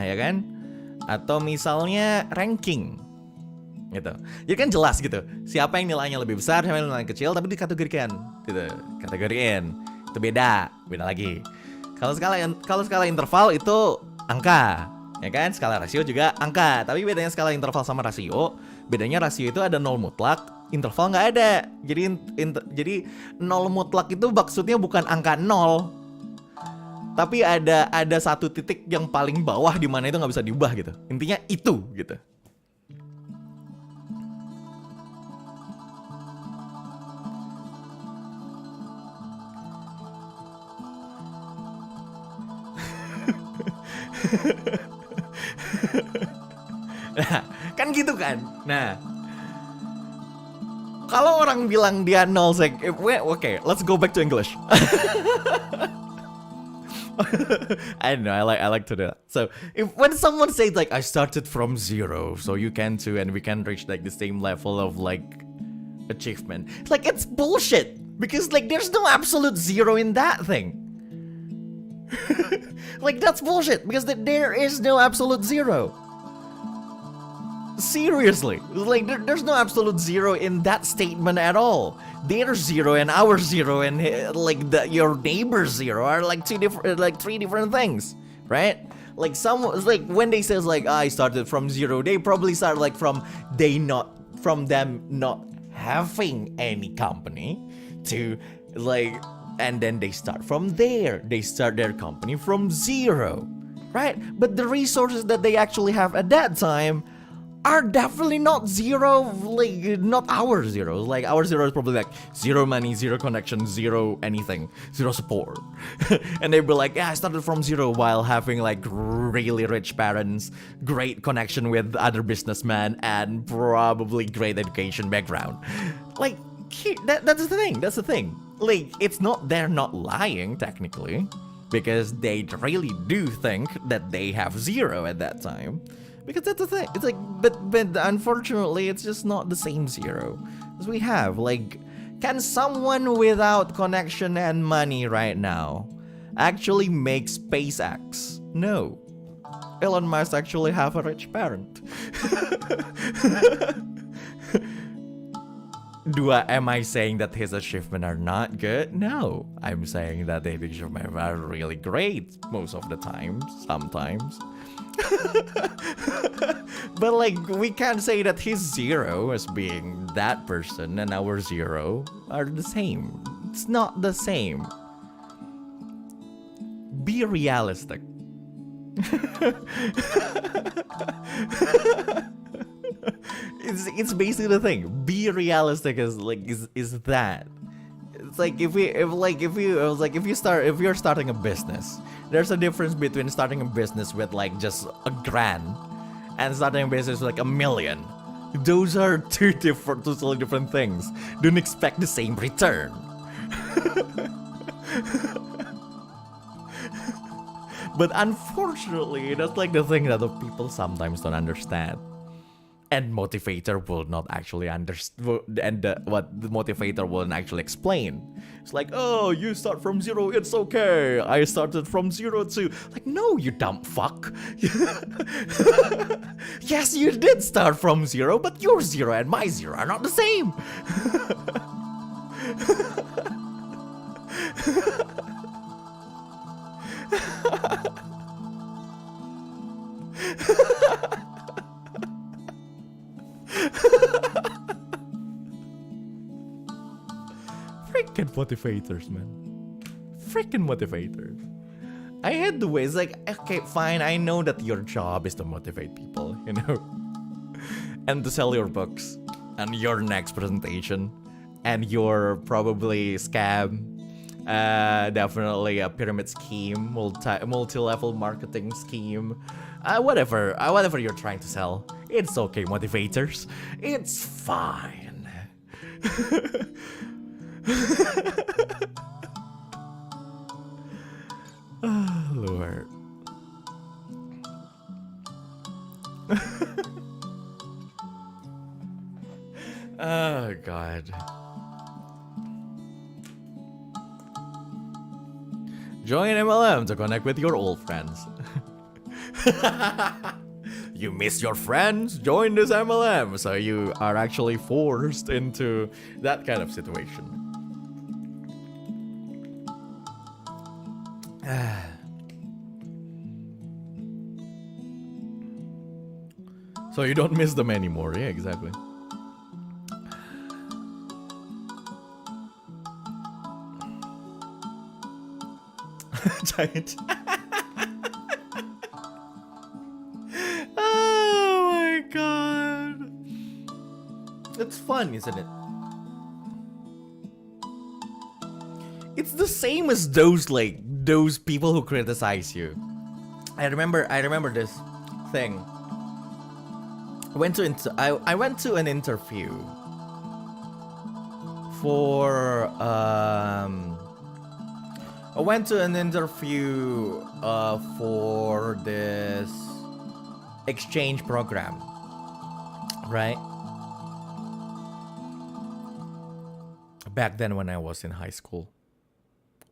ya kan, atau misalnya ranking. Gitu. Jadi kan jelas gitu, siapa yang nilainya lebih besar, siapa yang nilainya kecil, tapi dikategorikan gitu. Itu beda lagi. Kalau skala interval itu angka, ya kan? Skala rasio juga angka. Tapi bedanya skala interval sama rasio, bedanya rasio itu ada 0 mutlak, interval nggak ada. Jadi 0 mutlak itu maksudnya bukan angka 0, tapi ada satu titik yang paling bawah di mana itu nggak bisa diubah gitu. Intinya itu gitu. Nah, kan gitu kan. Nah, kalau orang bilang dia nol sek, okay, let's go back to English. I don't know. I like to do that. So when someone says like I started from zero, so you can too, and we can reach like the same level of like achievement, it's like it's bullshit because like there's no absolute zero in that thing. Like that's bullshit because there is no absolute zero. Seriously, like there's no absolute zero in that statement at all. Their zero and our zero and like your neighbor's zero are like three different things, right? Like when they says like I started from zero, they probably start like from them not having any company to like, and then they start from there. They start their company from zero, right? But the resources that they actually have at that time are definitely not zero, like not our zeros. Like our zero is probably like zero money, zero connection, zero anything, zero support. And they'd be like, yeah, I started from zero while having like really rich parents, great connection with other businessmen, and probably great education background. Like that's the thing. That's the thing. Like they're not lying technically, because they really do think that they have zero at that time. Because that's the thing. It's like, but unfortunately, it's just not the same zero as we have. Like, can someone without connection and money right now actually make SpaceX? No. Elon Musk actually have a rich parent. Am I saying that his achievements are not good? No. I'm saying that his achievements are really great most of the time, sometimes. But like we can't say that his zero as being that person and our zero are the same. It's not the same. Be realistic. It's basically the thing. Be realistic is that. It's like if you're starting a business, there's a difference between starting a business with like just $1,000 and starting a business with like $1 million. Those are totally different things. Don't expect the same return. But unfortunately, that's like the thing that the people sometimes don't understand. And motivator will not actually understand, and what the motivator won't actually explain. It's like, oh, you start from zero, it's okay. I started from zero too. Like, no, you dumb fuck. Yes, you did start from zero, but your zero and my zero are not the same. Freaking motivators, man. Freaking motivators. I hate the way it's like, okay, fine, I know that your job is to motivate people, you know, and to sell your books and your next presentation and your probably scam, definitely a pyramid scheme, multi-level marketing scheme, whatever you're trying to sell. It's okay, motivators. It's fine. Oh, Lord. Oh, God. Join MLM to connect with your old friends. You miss your friends? Join this MLM. So you are actually forced into that kind of situation. So you don't miss them anymore. Yeah, exactly. Giant. Oh my god. It's fun, isn't it? It's the same as those people who criticize you. I remember this thing I went to an interview for for this exchange program, right? Back then when I was in high school.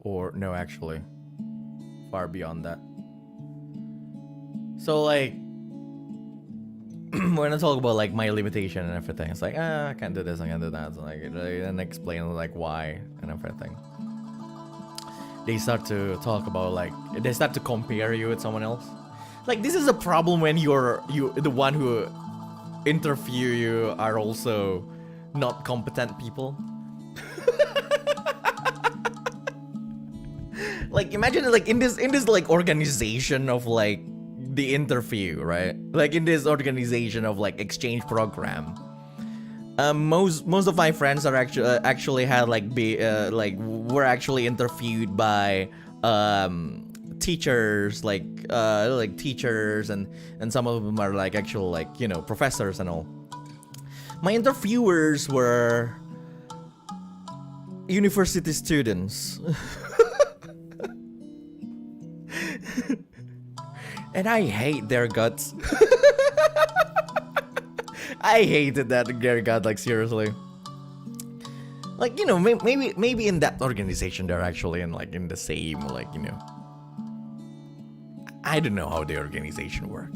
Or no, actually far beyond that. So like when I talk about like my limitation and everything, it's like I can't do this, I can't do that, so like and explain like why and everything. They start to talk about like they start to compare you with someone else. Like this is a problem when the one who interview you are also not competent people. Like imagine like in this like organization of like the interview, right? Like in this organization of like exchange program, most of my friends are actually had like were actually interviewed by teachers, like teachers, and some of them are like actual like, you know, professors and all. My interviewers were university students. And I hate their guts. I hated their gut, like seriously. Like, you know, maybe in that organization they're actually in like in the same, like, you know, I don't know how the organization worked.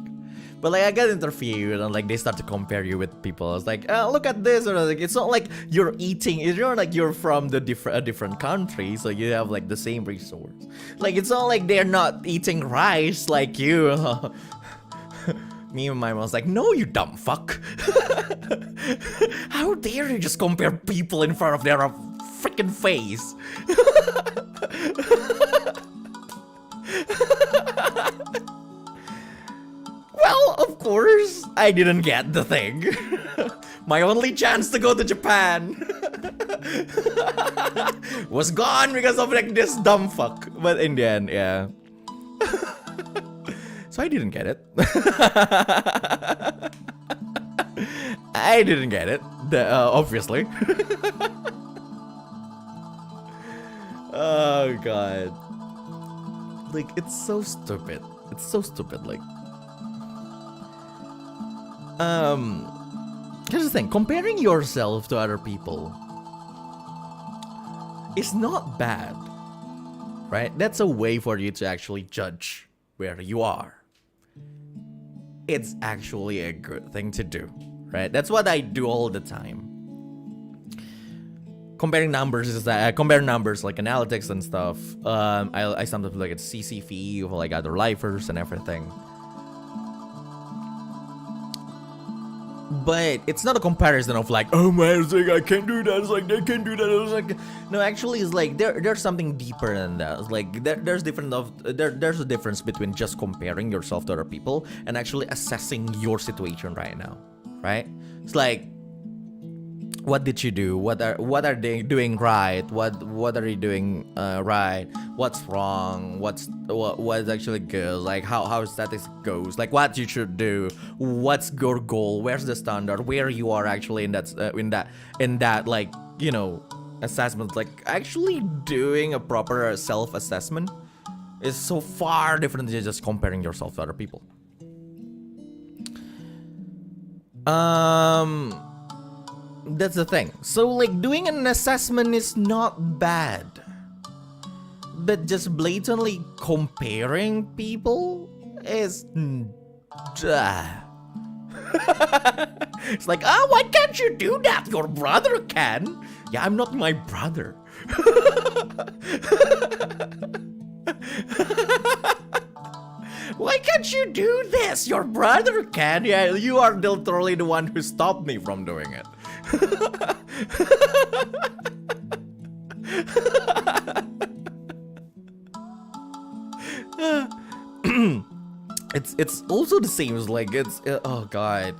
But like I got interviewed and like they start to compare you with people. I was like, oh, look at this, or like it's not like you're eating. It's not like you're from a different country, so you have like the same resource. Like it's not like they're not eating rice like you. Me and my mom was like, no, you dumb fuck. How dare you just compare people in front of their freaking face? Well, of course, I didn't get the thing. My only chance to go to Japan was gone because of like this dumb fuck. But in the end, yeah. So I didn't get it. I didn't get it, obviously. Oh god. Like, it's so stupid. It's so stupid, like. Here's the thing, comparing yourself to other people is not bad, right? That's a way for you to actually judge where you are. It's actually a good thing to do, right? That's what I do all the time. Comparing numbers is that compare numbers like analytics and stuff. I sometimes look at CCV of like other lifers and everything. But it's not a comparison of like, oh man, it's like I can't do that. It's like they can do that. It's like, no, actually, it's like there's something deeper than that. It's like there's a difference between just comparing yourself to other people and actually assessing your situation right now, right? It's like, what did you do? What are they doing right? What are you doing right? What's wrong? What's actually good? Like how statistics goes? Like what you should do? What's your goal? Where's the standard? Where you are actually in that like, you know, assessment? Like actually doing a proper self-assessment is so far different than just comparing yourself to other people. That's the thing. So like doing an assessment is not bad, but just blatantly comparing people is it's like, oh, why can't you do that? Your brother can. Yeah, I'm not my brother. Why can't you do this? Your brother can. Yeah, you are literally the one who stopped me from doing it. It's also the same as like oh god,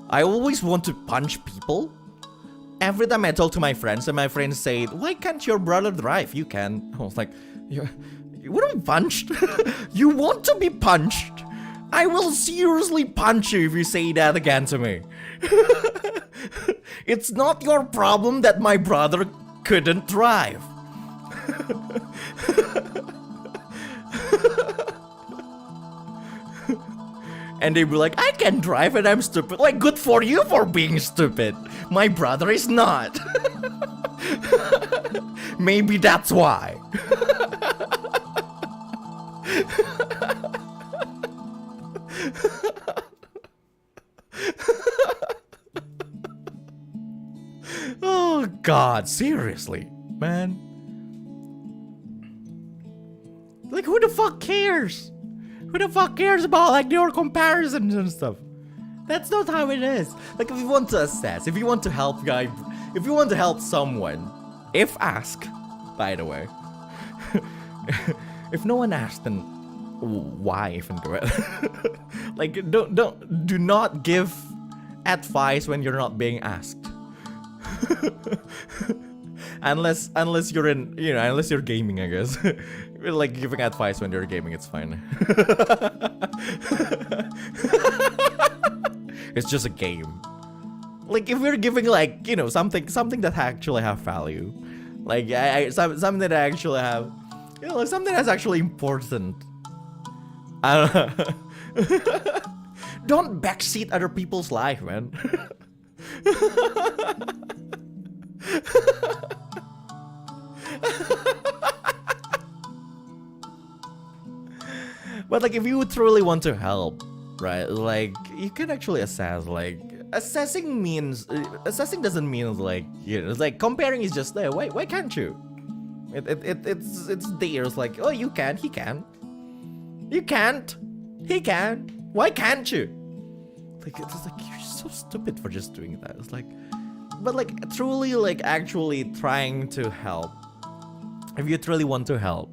I always want to punch people. Every time I talk to my friends and my friends say, why can't your brother drive? You can. I was like, you want to be punched? You want to be punched? I will seriously punch you if you say that again to me. It's not your problem that my brother couldn't drive. And they be like, I can drive and I'm stupid. Like, good for you for being stupid. My brother is not. Maybe that's why. Oh God, seriously, man. Like, who the fuck cares? Who the fuck cares about like your comparisons and stuff? That's not how it is. Like, if you want to assess, if you want to help guy, if you want to help someone, if asked, by the way, if no one asked, then why even do it? Like, do not give advice when you're not being asked. unless you're in, you know, unless you're gaming, I guess. Like, giving advice when you're gaming, it's fine. It's just a game. Like, if we're giving, like, you know, something that actually have value, like something that actually have, you know, like something that's actually important. I don't know. Don't backseat other people's life, man. But like, if you truly want to help, right? Like, you can actually assess. Like, assessing doesn't mean like, you know, it's like comparing is just there. Why can't you? It's there. It's like, oh, you can, he can. You can't, he can. Why can't you? Like, it's like, you're so stupid for just doing that. It's like, but like, truly, like, actually trying to help. If you truly want to help,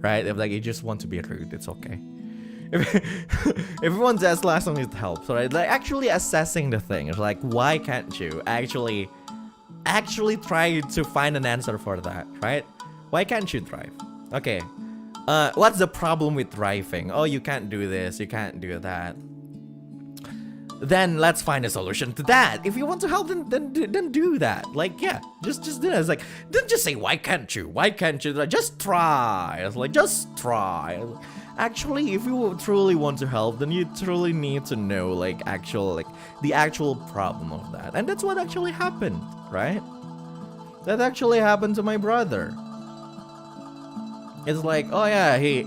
right? If like you just want to be rude, it's okay. If you want to, as last long as it helps, right? Like, actually assessing the thing. It's like, why can't you actually try to find an answer for that, right? Why can't you drive? Okay. What's the problem with driving? Oh, you can't do this, you can't do that. Then let's find a solution to that. If you want to help, then do that. Like, yeah, just do it. It's like, don't just say, why can't you? Why can't you? Like, just try. It's like, just try. Actually, if you truly want to help, then you truly need to know, like, the actual problem of that. And that's what actually happened, right? That actually happened to my brother. It's like, oh yeah, he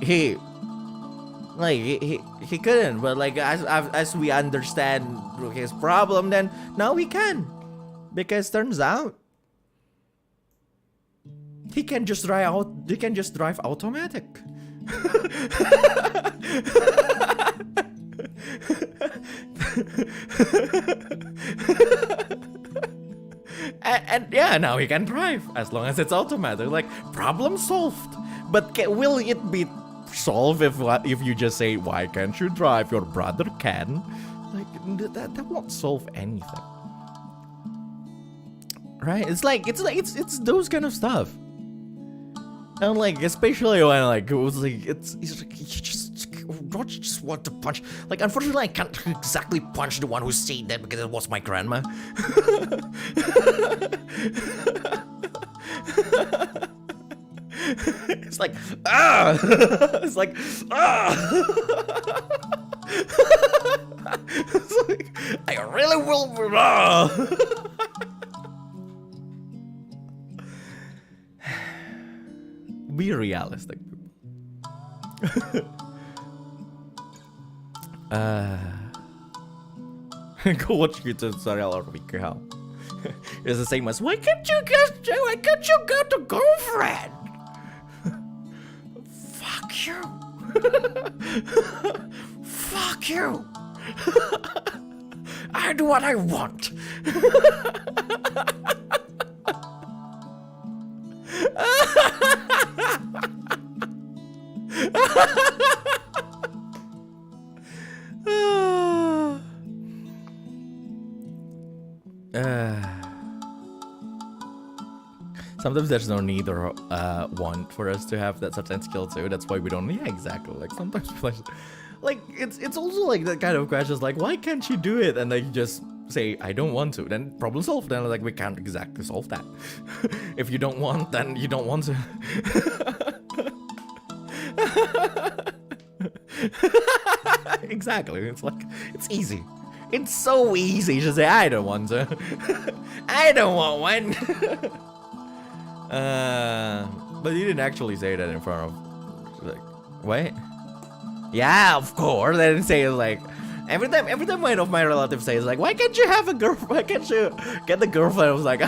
couldn't, but like, as we understand his problem, then now we can, because turns out he can just drive automatic. and yeah, now he can drive as long as it's automatic. Like, problem solved. But will it be solved if you just say, why can't you drive? Your brother can. Like, that won't solve anything, right? It's those kind of stuff. And like, especially when like, it was like, it's like, you just want to punch. Like, unfortunately, I can't exactly punch the one who said that because it was my grandma. It's like, ah! It's like, ah! It's like, I really will, ah! Be realistic, people. Go watch YouTube tutorial or figure out. It's the same as, why can't you get a girlfriend? Fuck you. Fuck you. I do what I want. Sometimes there's no need or want for us to have that certain skill too. That's why we don't. Yeah, exactly. Like, sometimes like it's also like that kind of questions like why can't you do it, and like you just say I don't want to, then problem solved. Then like we can't exactly solve that. If you don't want, then you don't want to. Exactly. It's like it's easy. It's so easy to say I don't want to. I don't want one. But you didn't actually say that in front of like what? Yeah, of course. I didn't say it like every time one of my relatives says like why can't you have a girlfriend? Why can't you get the girlfriend? I was like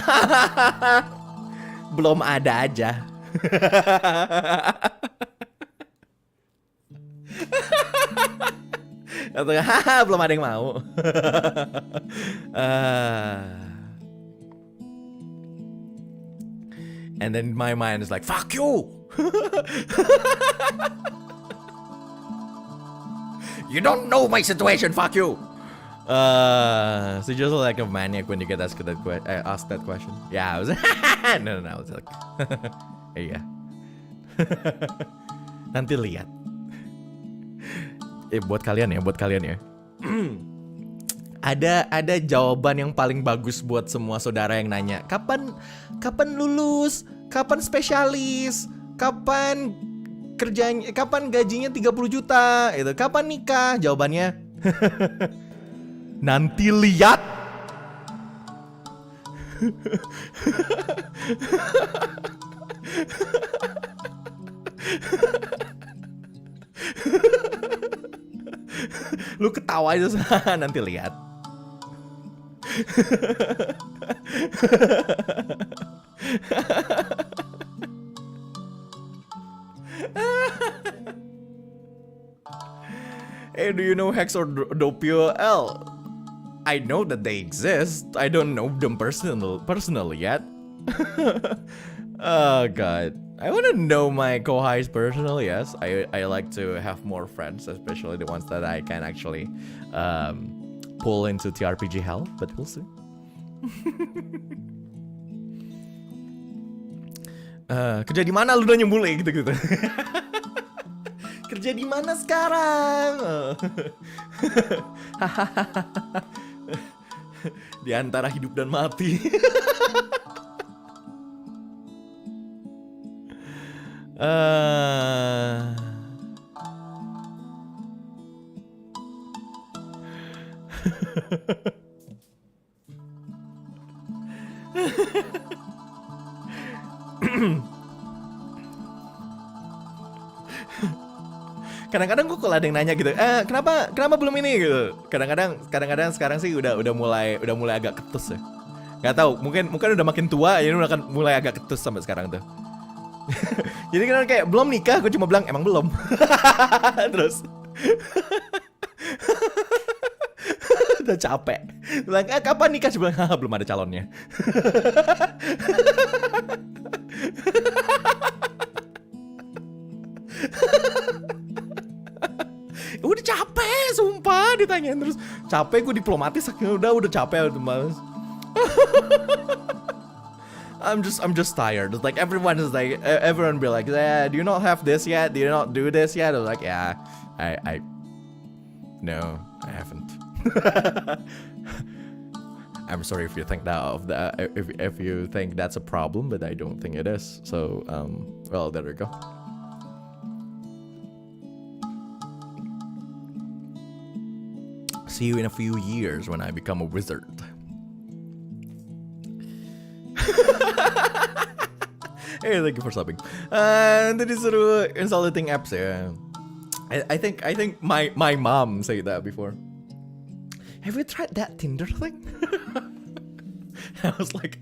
belum ada aja. Atau haha belum ada yang mau. And then my mind is like fuck you. You don't know my situation, fuck you. So just like a maniac when you get asked that question. Yeah, I was no, I was like iya. Nanti lihat. Buat kalian ya. Ada jawaban yang paling bagus buat semua saudara yang nanya, kapan lulus, kapan spesialis, kapan kerjanya, kapan gajinya 30 juta, itu kapan nikah? Jawabannya nanti lihat. Lu ketawa aja nanti lihat. Hey, do you know Hex or Doppio L? I know that they exist. I don't know them personally yet. Oh god. I want to know my co-highs personally, yes. I like to have more friends, especially the ones that I can actually pull into TRPG hell, but we'll see. Kerja di mana lu nanya mulai gitu-gitu. Kerja di mana sekarang? Di antara hidup dan mati. Kadang-kadang gue kalau ada yang nanya gitu, kenapa belum ini gitu. Kadang-kadang sekarang sih udah mulai agak ketus ya. Gak tahu, mungkin udah makin tua, jadi udah akan mulai agak ketus sampai sekarang tuh. Jadi kan kayak belum nikah, gue cuma bilang emang belum. Terus udah capek. Bilang kapan nikah? Saya bilang belum ada calonnya. Udah capek, sumpah ditanyain terus. Capek gue diplomatis, udah capek udah males. I'm just tired. It's like everyone be like, yeah, do you not have this yet? Do you not do this yet? I was like, yeah, no, I haven't. I'm sorry if you think if you think that's a problem, but I don't think it is. So, well, there we go. See you in a few years when I become a wizard. Hey, thank you for subbing. Tadi disuruh installing apps ya. I think my mom said that before. Have you tried that Tinder thing? I was like,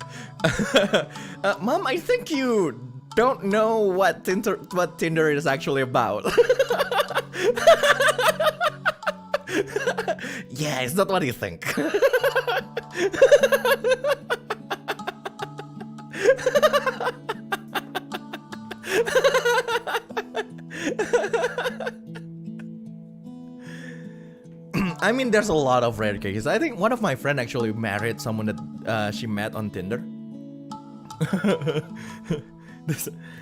Mom, I think you don't know what Tinder is actually about. Yeah, it's not what you think. I mean, there's a lot of rare cases. I think one of my friends actually married someone that she met on Tinder.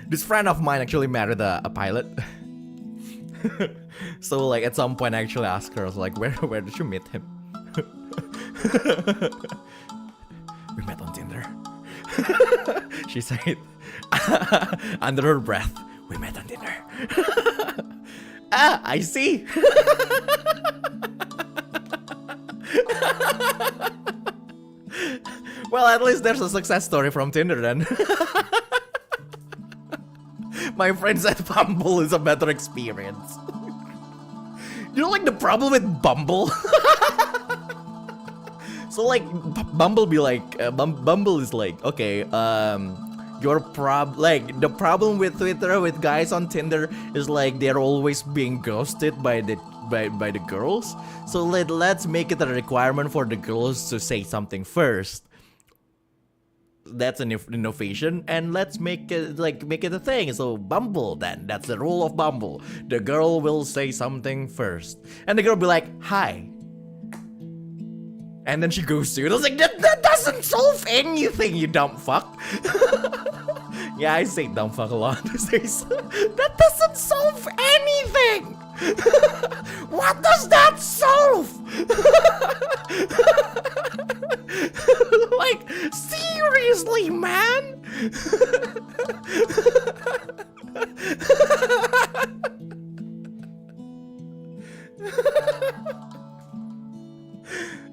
This friend of mine actually married a pilot. So like at some point I actually asked her, I was like, where did you meet him? We met on Tinder. She said under her breath, we met on Tinder. Ah, I see. Well, at least there's a success story from Tinder then. My friend said Bumble is a better experience. You know, like the problem with Bumble? So like Bumble be like Bumble is like, okay, the problem with Twitter with guys on Tinder is like they're always being ghosted by the girls. So let's make it a requirement for the girls to say something first. That's an innovation, and let's make it a thing. So Bumble, then that's the rule of Bumble. The girl will say something first, and the girl will be like, "Hi," and then she goes to you. I was like, that doesn't solve anything, you dumb fuck. Yeah, I say dumb fuck a lot these days. That doesn't solve anything. What does that solve? Like, seriously, man?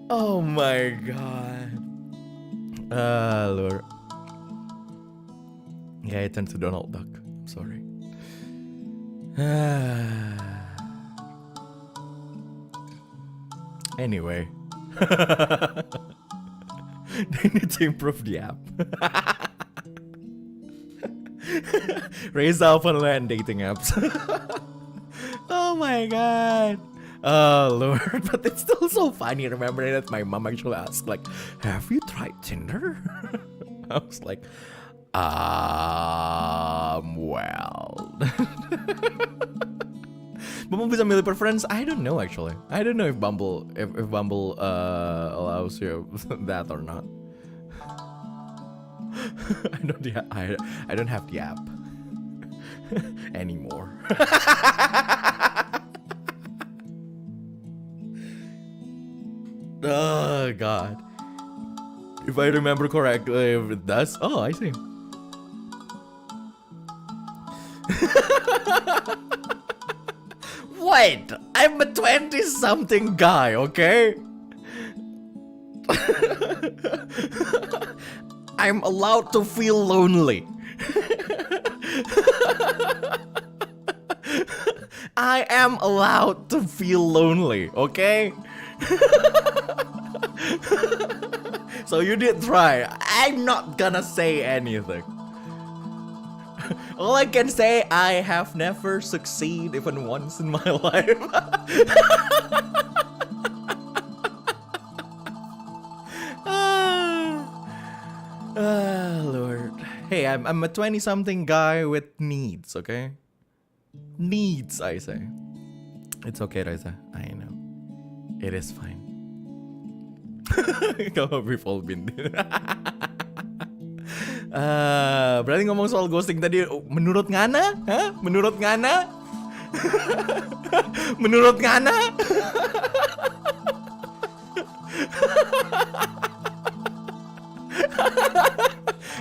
Oh my god. Lord. Yeah, I turned to Donald Duck. I'm sorry. Anyway. They need to improve the app. Reza, Avanluna, and dating apps. Oh my god. Oh lord, but it's still so funny remembering that my mom actually asked, like, have you tried Tinder? I was like, well. Bumble bisa milih preference? I don't know actually. I don't know if Bumble allows you that or not. I don't have the app anymore. Oh god. If I remember correctly, if it does. Oh, I see. Wait, I'm a 20-something guy, okay? I'm allowed to feel lonely. I am allowed to feel lonely, okay? So you did try. I'm not gonna say anything. All I can say, I have never succeeded even once in my life. Lord. Hey, I'm a 20-something guy with needs, okay? Needs, I say. It's okay, Reza. I know. It is fine. Kalau we've all been there. Berarti ngomong soal ghosting tadi, menurut Ngana? Hah? Menurut Ngana? Menurut Ngana?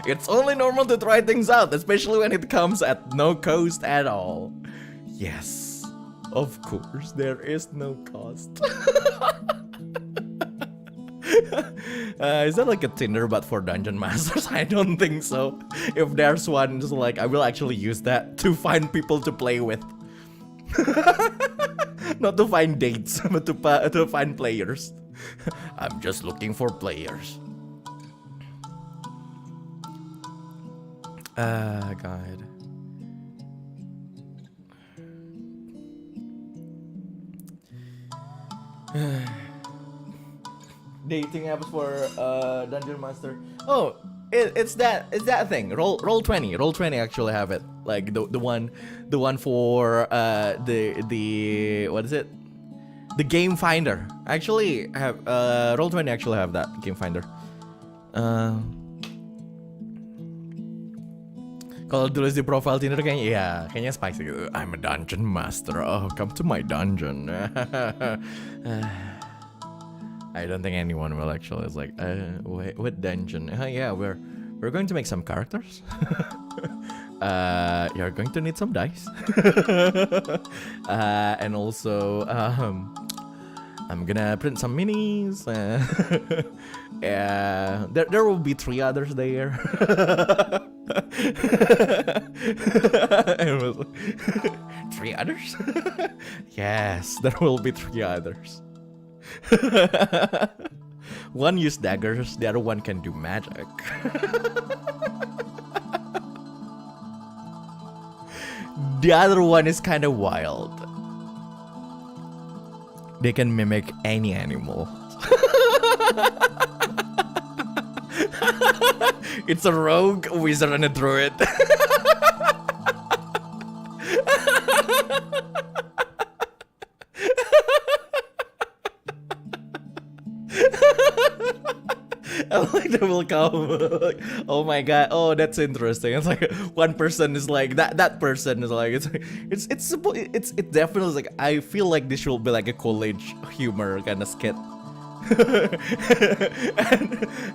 It's only normal to try things out, especially when it comes at no cost at all. Yes, of course, there is no cost. Is that like a Tinder but for dungeon masters? I don't think so. If there's one, just like I will actually use that to find people to play with. Not to find dates, but to find players. I'm just looking for players. God. Dating apps for Dungeon Master. Oh, it's that thing. Roll20. Roll20 actually have it. Like the one for the what is it? The Game Finder. Actually have Roll20 actually have that Game Finder. Kalau tulis di profile Tinder kayaknya spicy gitu. I'm a dungeon master. Oh, come to my dungeon. I don't think anyone will actually. It's like, wait, what dungeon? Yeah, we're going to make some characters. You're going to need some dice. And also, I'm gonna print some minis. Yeah, there will be 3 others there. It was 3 others? Yes, there will be 3 others. One use daggers, the other one can do magic. The other one is kind of wild. They can mimic any animal. It's a rogue, a wizard, and a druid. I like they will come. Like, oh my god! Oh, that's interesting. It's like one person is like that. That person is like it's definitely like I feel like this should be like a college humor kind of skit.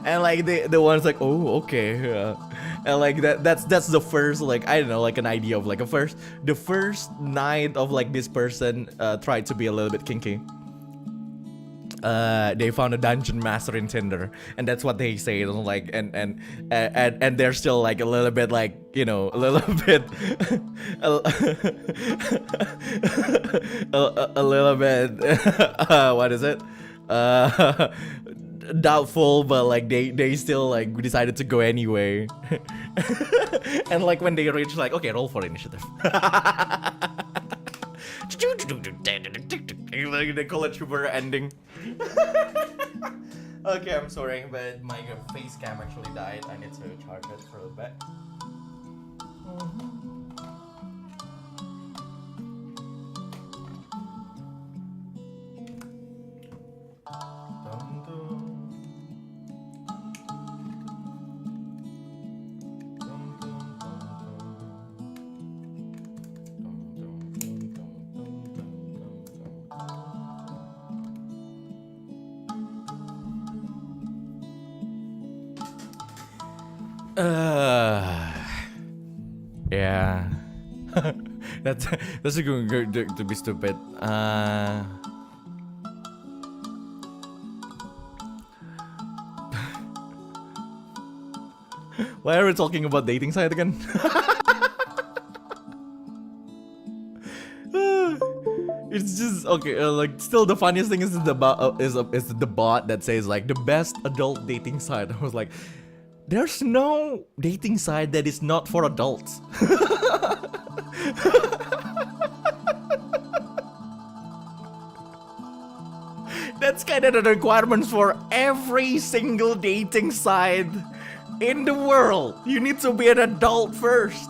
and like the one's like, oh, okay, and like that's the first, like, I don't know, like an idea of like the first night of like this person tried to be a little bit kinky. They found a dungeon master in Tinder, and that's what they say. Like, and they're still like a little bit like, you know, a little bit, a little bit, what is it? Doubtful, but like they still like decided to go anyway. And like when they reach, like, okay, roll for initiative. Like the college humor ending. Okay, I'm sorry, but my face cam actually died. I need to charge it for a bit. Yeah. that's going to be stupid. Why are we talking about dating site again? It's just okay. Like, still, the funniest thing is the bot that says like the best adult dating site. I was like, there's no dating site that is not for adults. That's kind of the requirements for every single dating site in the world. You need to be an adult first.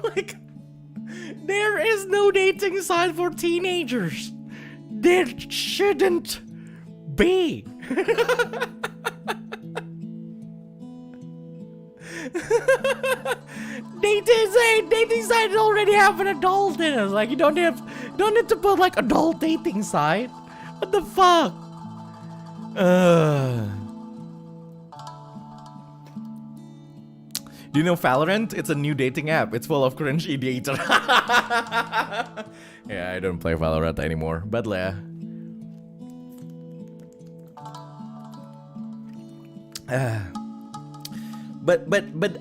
Like, there is no dating site for teenagers. There shouldn't be. Dating site already have an adult in it. Like, you don't need to put like adult dating site. What the fuck? Do you know Valorant? It's a new dating app. It's full of cringe ideator. Yeah, I don't play Valorant anymore. But yeah. But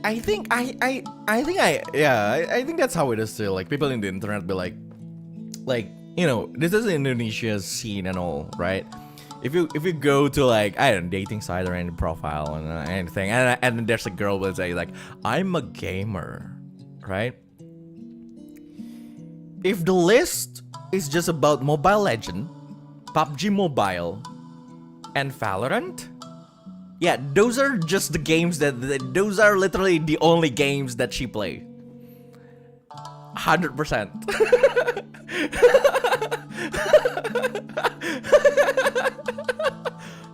I think I think that's how it is still. Like, people in the internet be like, you know, this is Indonesia's scene and all, right? If you go to like, I don't know, dating site or any profile and anything, and there's a girl will say like, I'm a gamer, right? If the list is just about Mobile Legend, PUBG Mobile, and Valorant, yeah, those are just the games those are literally the only games that she plays. 100%.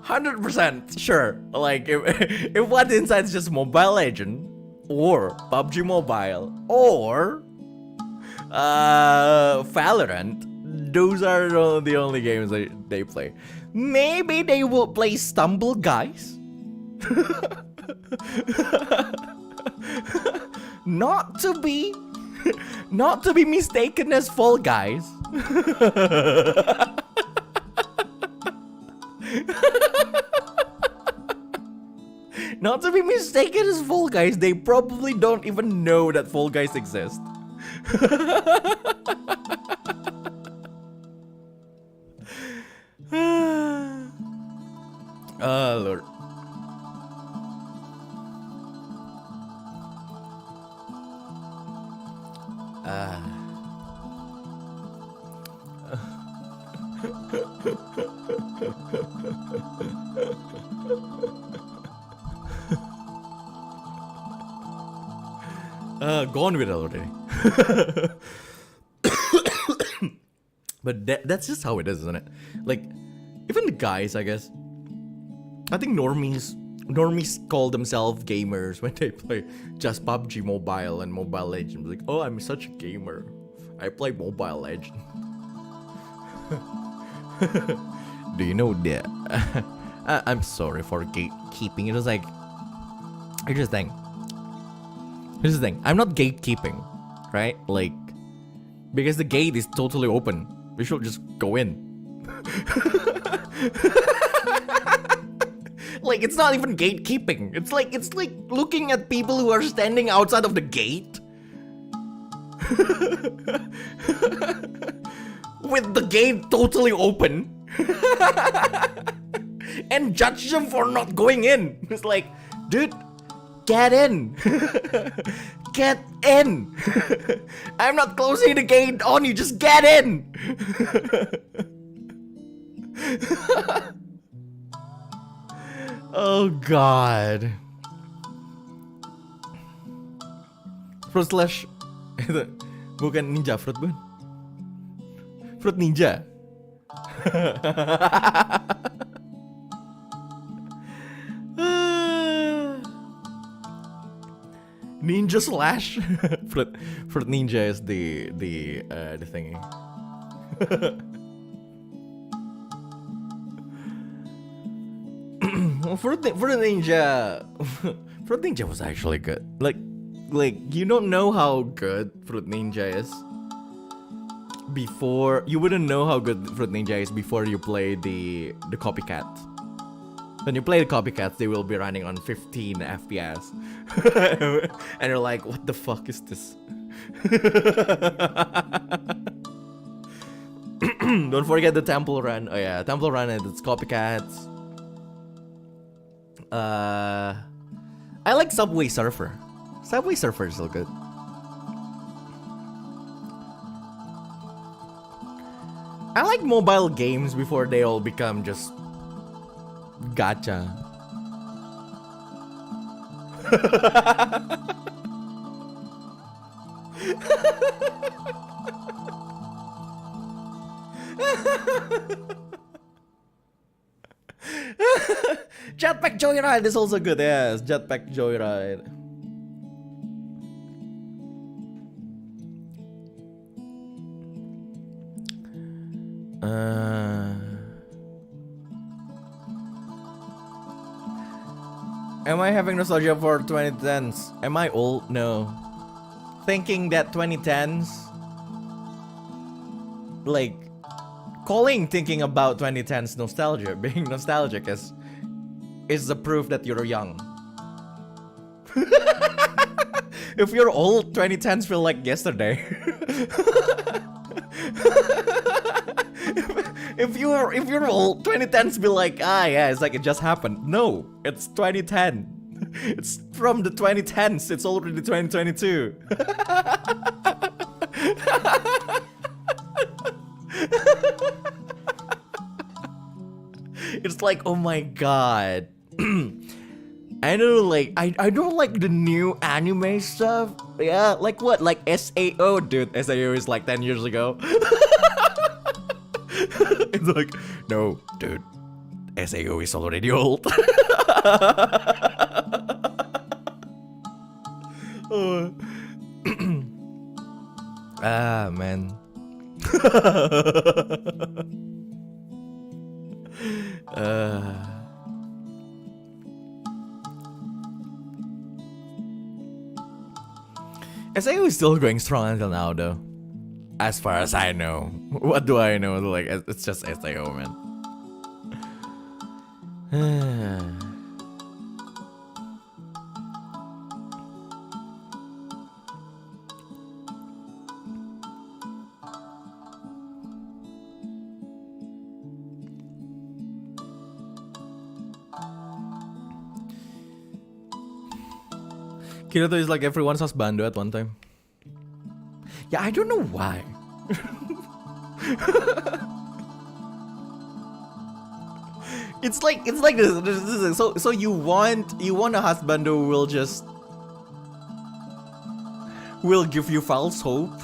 100% sure. Like if what inside is just Mobile Legend or PUBG Mobile or Valorant, those are the only games they play. Maybe they will play Stumble Guys. Not to be mistaken as Fall Guys. Not to be mistaken as Fall Guys. They probably don't even know that Fall Guys exist. Oh Lord. Gone with it already. But that's just how it is, isn't it? Like, even the guys, I guess. I think normies call themselves gamers when they play just PUBG Mobile and Mobile Legends. Like, oh, I'm such a gamer. I play Mobile Legends. Do you know that? I'm sorry for gatekeeping. It was like, here's the thing. I'm not gatekeeping, right? Like, because the gate is totally open. We should just go in. Like, it's not even gatekeeping. It's like looking at people who are standing outside of the gate. With the gate totally open. And judge them for not going in. It's like, dude, get in. Get in. I'm not closing the gate on you, just get in. Oh God. Fruit slash itu bukan ninja fruit bun. Fruit ninja. Ninja slash fruit ninja is the thingy. Fruit ninja was actually good. Like you don't know how good Fruit Ninja is before you wouldn't know how good Fruit Ninja is before you play the copycat. When you play the copycats, they will be running on 15 FPS. And you're like, what the fuck is this? Don't forget the Temple Run. Oh yeah, Temple Run and its copycats. I like Subway Surfer. Subway Surfer is so good. I like mobile games before they all become just gacha. Jetpack Joyride is also good, yes. Jetpack Joyride. Am I having nostalgia for 2010s? Am I old? No. Thinking that 2010s, like, thinking about 2010s nostalgia, being nostalgic is the proof that you're young. If you're old, 2010s feel like yesterday. If you're old, 2010s be like, yeah, it's like it just happened. No, it's 2010. It's from the 2010s. It's already 2022. It's like, oh my god. I don't like I don't like the new anime stuff. Yeah, like what? Like SAO, dude. SAO is like 10 years ago. It's like, no, dude, SAO is already old. Man. SAO is still going strong until now, though. As far as I know. What do I know? Like, it's just SAO, man. Kirito is like everyone's husbando at one time. Yeah, I don't know why. It's like this. So you want a husband who will give you false hope.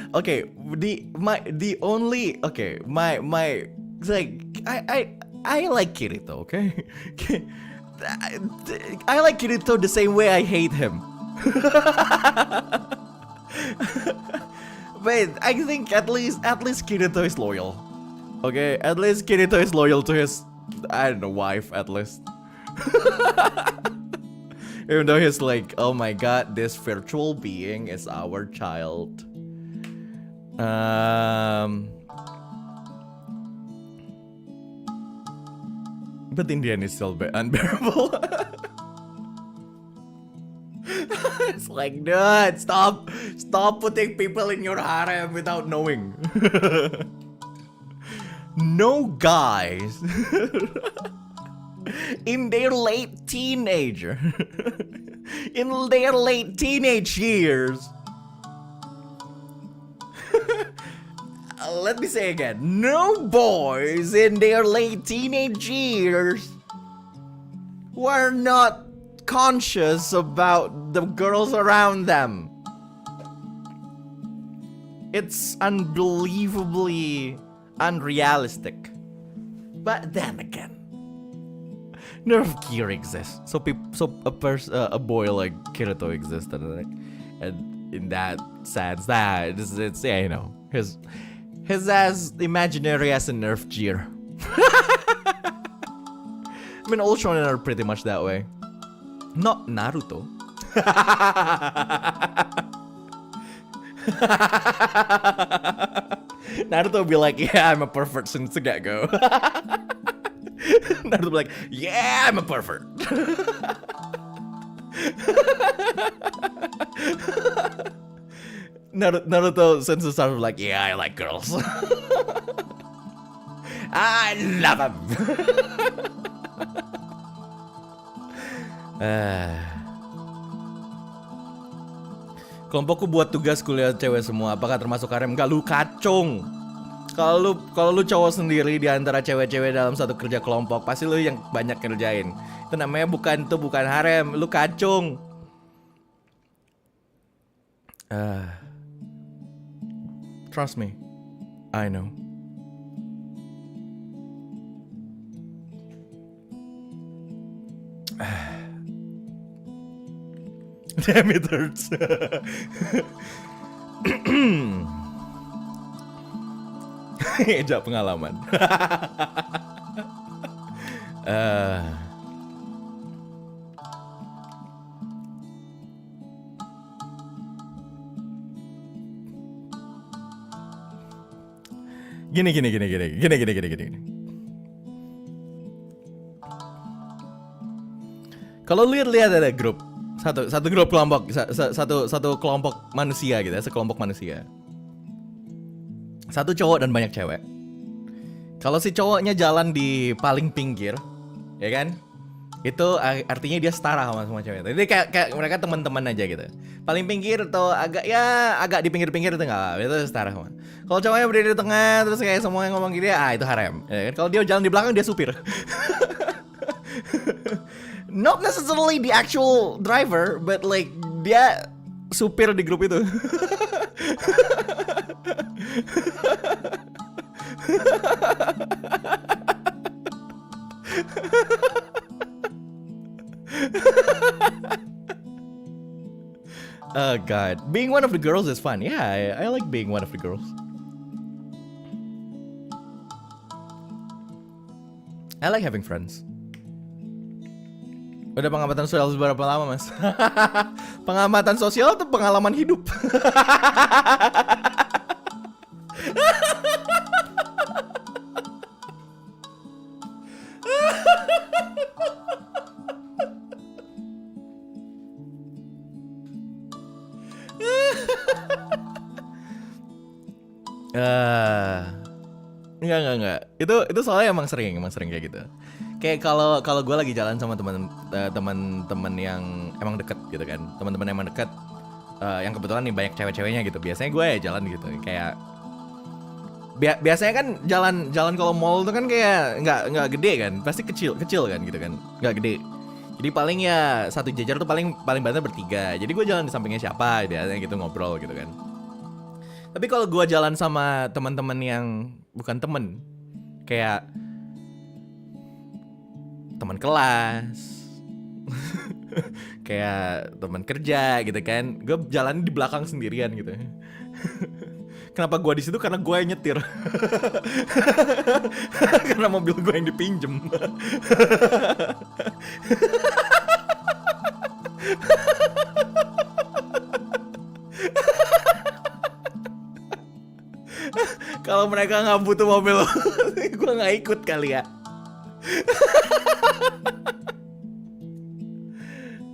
Okay, it's like I like Kirito, okay? I like Kirito the same way I hate him. But I think at least Kirito is loyal. Okay, at least Kirito is loyal to his, I don't know, wife at least. Even though he's like, oh my god, this virtual being is our child. But in the end, it's still unbearable. It's like, dude, stop putting people in your harem without knowing. No guys in their late teenage years. Let me say again, no boys in their late teenage years who are not conscious about the girls around them. It's unbelievably unrealistic. But then again, Nerf gear exists, so a boy like Kirito exists, and in that sense, it's yeah, you know, his as imaginary as a Nerf gear. I mean, all shonen are pretty much that way. Not Naruto. Naruto will be like, yeah, I'm a pervert since the get-go. Naruto will be like, yeah, I'm a pervert. Naruto since the start was like, yeah, I like girls. I love them. Kelompokku buat tugas kuliah cewek semua. Apakah termasuk harem? Enggak, lu kacung. Kalau lu cowok sendiri di antara cewek-cewek dalam satu kerja kelompok, pasti lu yang banyak kerjain. Itu namanya bukan harem, lu kacung. Trust me, I know. Damn, it hurts. Ejak pengalaman. Gini. Kalau lihat ada grup, satu grup kelompok, satu kelompok manusia gitu ya, sekelompok manusia. Satu cowok dan banyak cewek. Kalau si cowoknya jalan di paling pinggir, ya kan? Itu artinya dia setara sama semua cewek. Jadi kayak mereka teman-teman aja gitu. Paling pinggir atau agak di pinggir-pinggir itu nggak, itu setara sama. Kalau cowoknya berdiri di tengah terus kayak semua yang ngomong gini, itu harem. Ya, kalau dia jalan di belakang dia supir. Not necessarily the actual driver, but like dia supir di grup itu. Oh god, being one of the girls is fun. Yeah, I like being one of the girls. I like having friends. Udah pengamatan sosial berapa lama, Mas? Pengamatan sosial atau pengalaman hidup? Enggak. Itu soalnya emang sering kayak gitu. Kayak kalau gue lagi jalan sama teman-teman yang emang deket gitu kan, teman-teman yang emang deket, yang kebetulan nih banyak cewek-ceweknya gitu. Biasanya gue ya jalan gitu, kayak biasanya kan jalan kalau mall tuh kan kayak nggak gede kan, pasti kecil kan gitu kan, nggak gede. Jadi paling ya satu jajar tuh paling banyak bertiga. Jadi gue jalan di sampingnya siapa, biasanya gitu ngobrol gitu kan. Tapi kalau gue jalan sama teman-teman yang bukan temen, kayak teman kelas, kayak teman kerja gitu kan, gue jalan di belakang sendirian gitu. Kenapa gue di situ? Karena gue yang nyetir. Karena mobil gue yang dipinjem. Kalau mereka nggak butuh mobil, gue nggak ikut kali ya.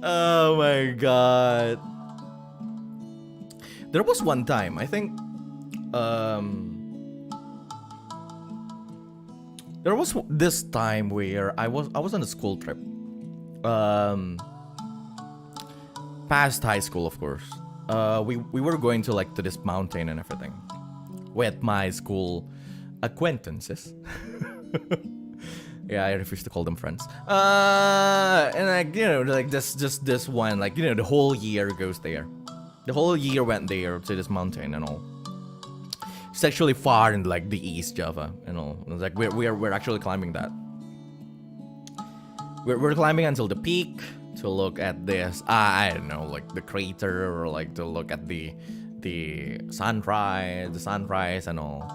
Oh my god. There was one time, I think, there was this time where I was on a school trip, past high school, of course. We were going to like to this mountain and everything with my school acquaintances. Yeah, I refuse to call them friends. And like, you know, like just this one, like, you know, the whole year goes there. The whole year went there to this mountain and all. It's actually far in like the East Java and all. It's like we're actually climbing that. We're climbing until the peak to look at this. I don't know, like the crater, or like to look at the sunrise and all.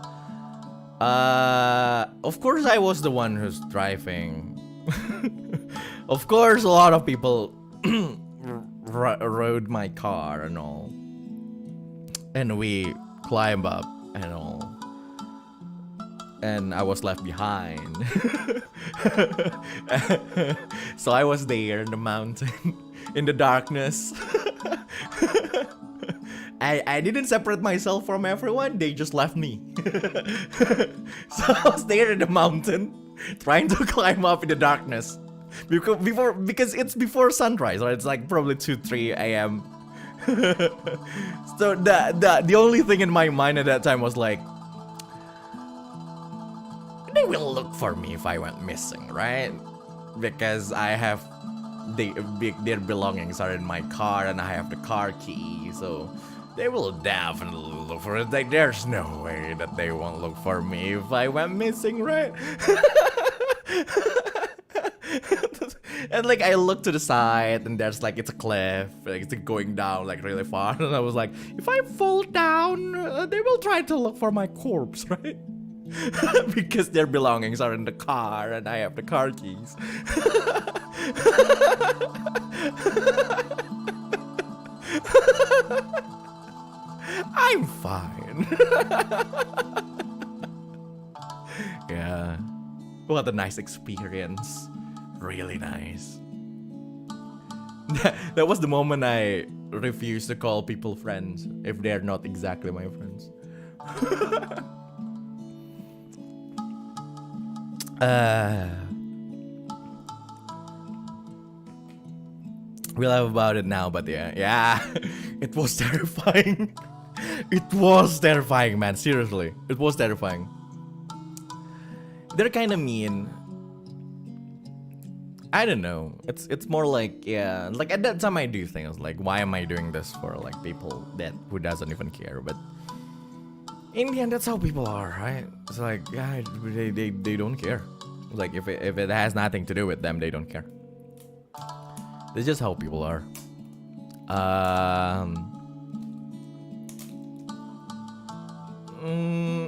Of course I was the one who's driving. Of course a lot of people rode my car and all. And we climb up and all. And I was left behind. So I was there in the mountain, in the darkness. I didn't separate myself from everyone, they just left me. So I was there in the mountain, trying to climb up in the darkness. Because it's before sunrise, or it's like probably 2-3 a.m. So the only thing in my mind at that time was like, they will look for me if I went missing, right? Because I have their belongings are in my car and I have the car key, so they will definitely look for it. Like, there's no way that they won't look for me if I went missing, right? And like I look to the side and there's like, it's a cliff, like it's going down like really far. And I was like, if I fall down, they will try to look for my corpse, right? Because their belongings are in the car and I have the car keys. I'm fine. Yeah. What a nice experience. Really nice. That was the moment I refused to call people friends if they're not exactly my friends. we laugh about it now, but yeah, it was terrifying. It was terrifying, man. Seriously, it was terrifying. They're kind of mean. I don't know. It's more like, yeah, like at that time I do things like, why am I doing this for like people who doesn't even care? But in the end, that's how people are, right? It's like, yeah, they don't care. Like if it has nothing to do with them, they don't care. That's just how people are.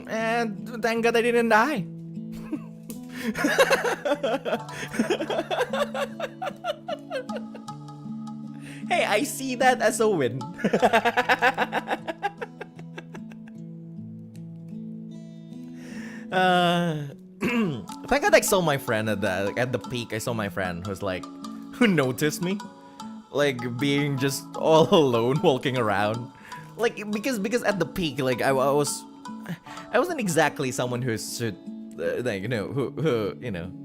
And thank God I didn't die. Hey, I see that as a win. Thank God I saw my friend at the peak. I saw my friend who noticed me, like being just all alone walking around, like because at the peak, like I wasn't exactly someone who should. Like, who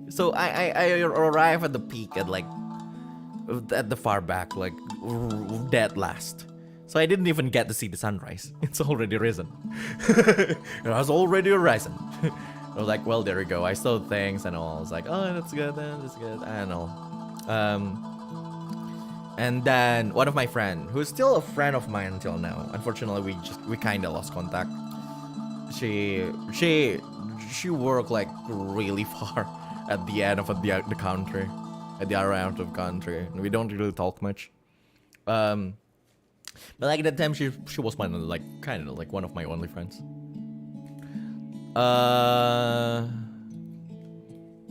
so I arrive at the peak at the far back, like dead last, so I didn't even get to see the sunrise. It's already risen. It was already risen. I was like, well, there we go. I saw things and all. I was like, oh, that's good, I know. And then one of my friends, who's still a friend of mine until now, unfortunately we kind of lost contact. She worked like really far at the end of the country, at the other end of the country. We don't really talk much. But like at that time, she was kind of like one of my only friends.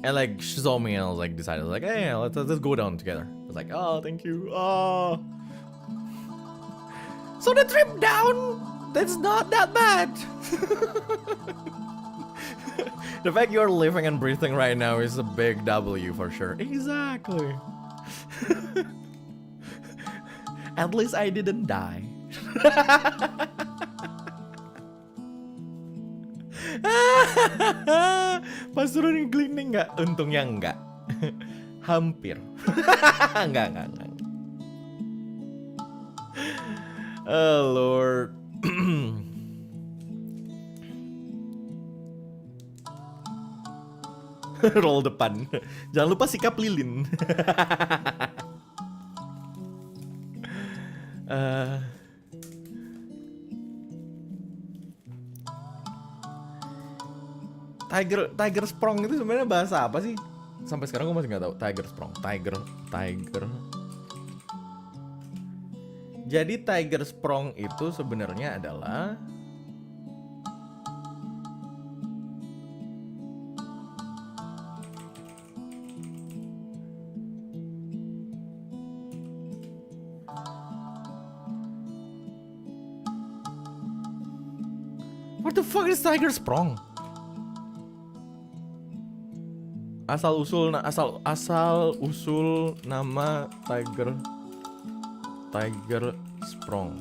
And like she saw me and I was like decided like, hey, let's go down together. I was like, oh, thank you. Oh, so the trip down, that's not that bad. The fact you're living and breathing right now is a big W for sure. Exactly. At least I didn't die. Pas turun gliding nggak? Untungnya enggak. Hampir. Enggak. Oh Lord. Roll depan. Jangan lupa sikap lilin. Tiger sprong itu sebenarnya bahasa apa sih? Sampai sekarang gue masih nggak tahu. Tiger sprong, tiger. Jadi tiger sprong itu sebenarnya adalah what the fuck is tiger sprong? Asal usul nama tiger sprong.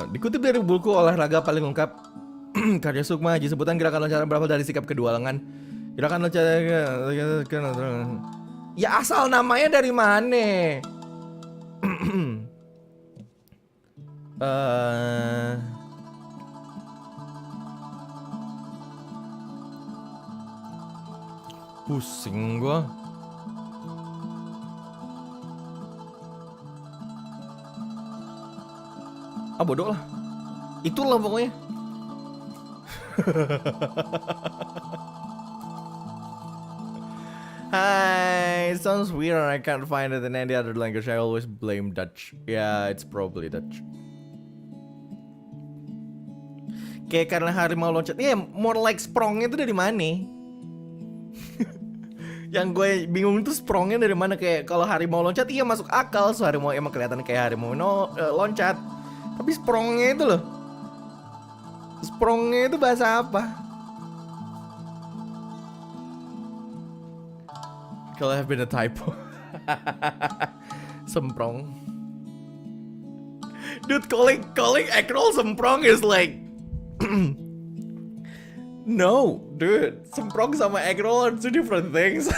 Dikutip dari buku olahraga paling lengkap karya Sukma Haji, sebutan gerakan loncatan berasal dari sikap kedua lengan. Gerakan loncatan ya asal namanya dari mana? Pusing gua. Bodoh lah. Itulah pokoknya. Hi, it sounds weird and I can't find it in any other language. I always blame Dutch. Yeah, it's probably Dutch. Kayak karena harimau loncat. Yeah, more like sprongnya itu dari mana? Yang gue bingung tuh sprongnya dari mana. Kayak kalau harimau loncat iya masuk akal, so harimau emang kelihatan kayak harimau loncat. Tapi sprongnya itu loh, sprongnya itu bahasa apa? Kalau have been a typo. Semprong. Dude, calling egg roll semprong is like No, dude. Semprong sama egg roll are two different things.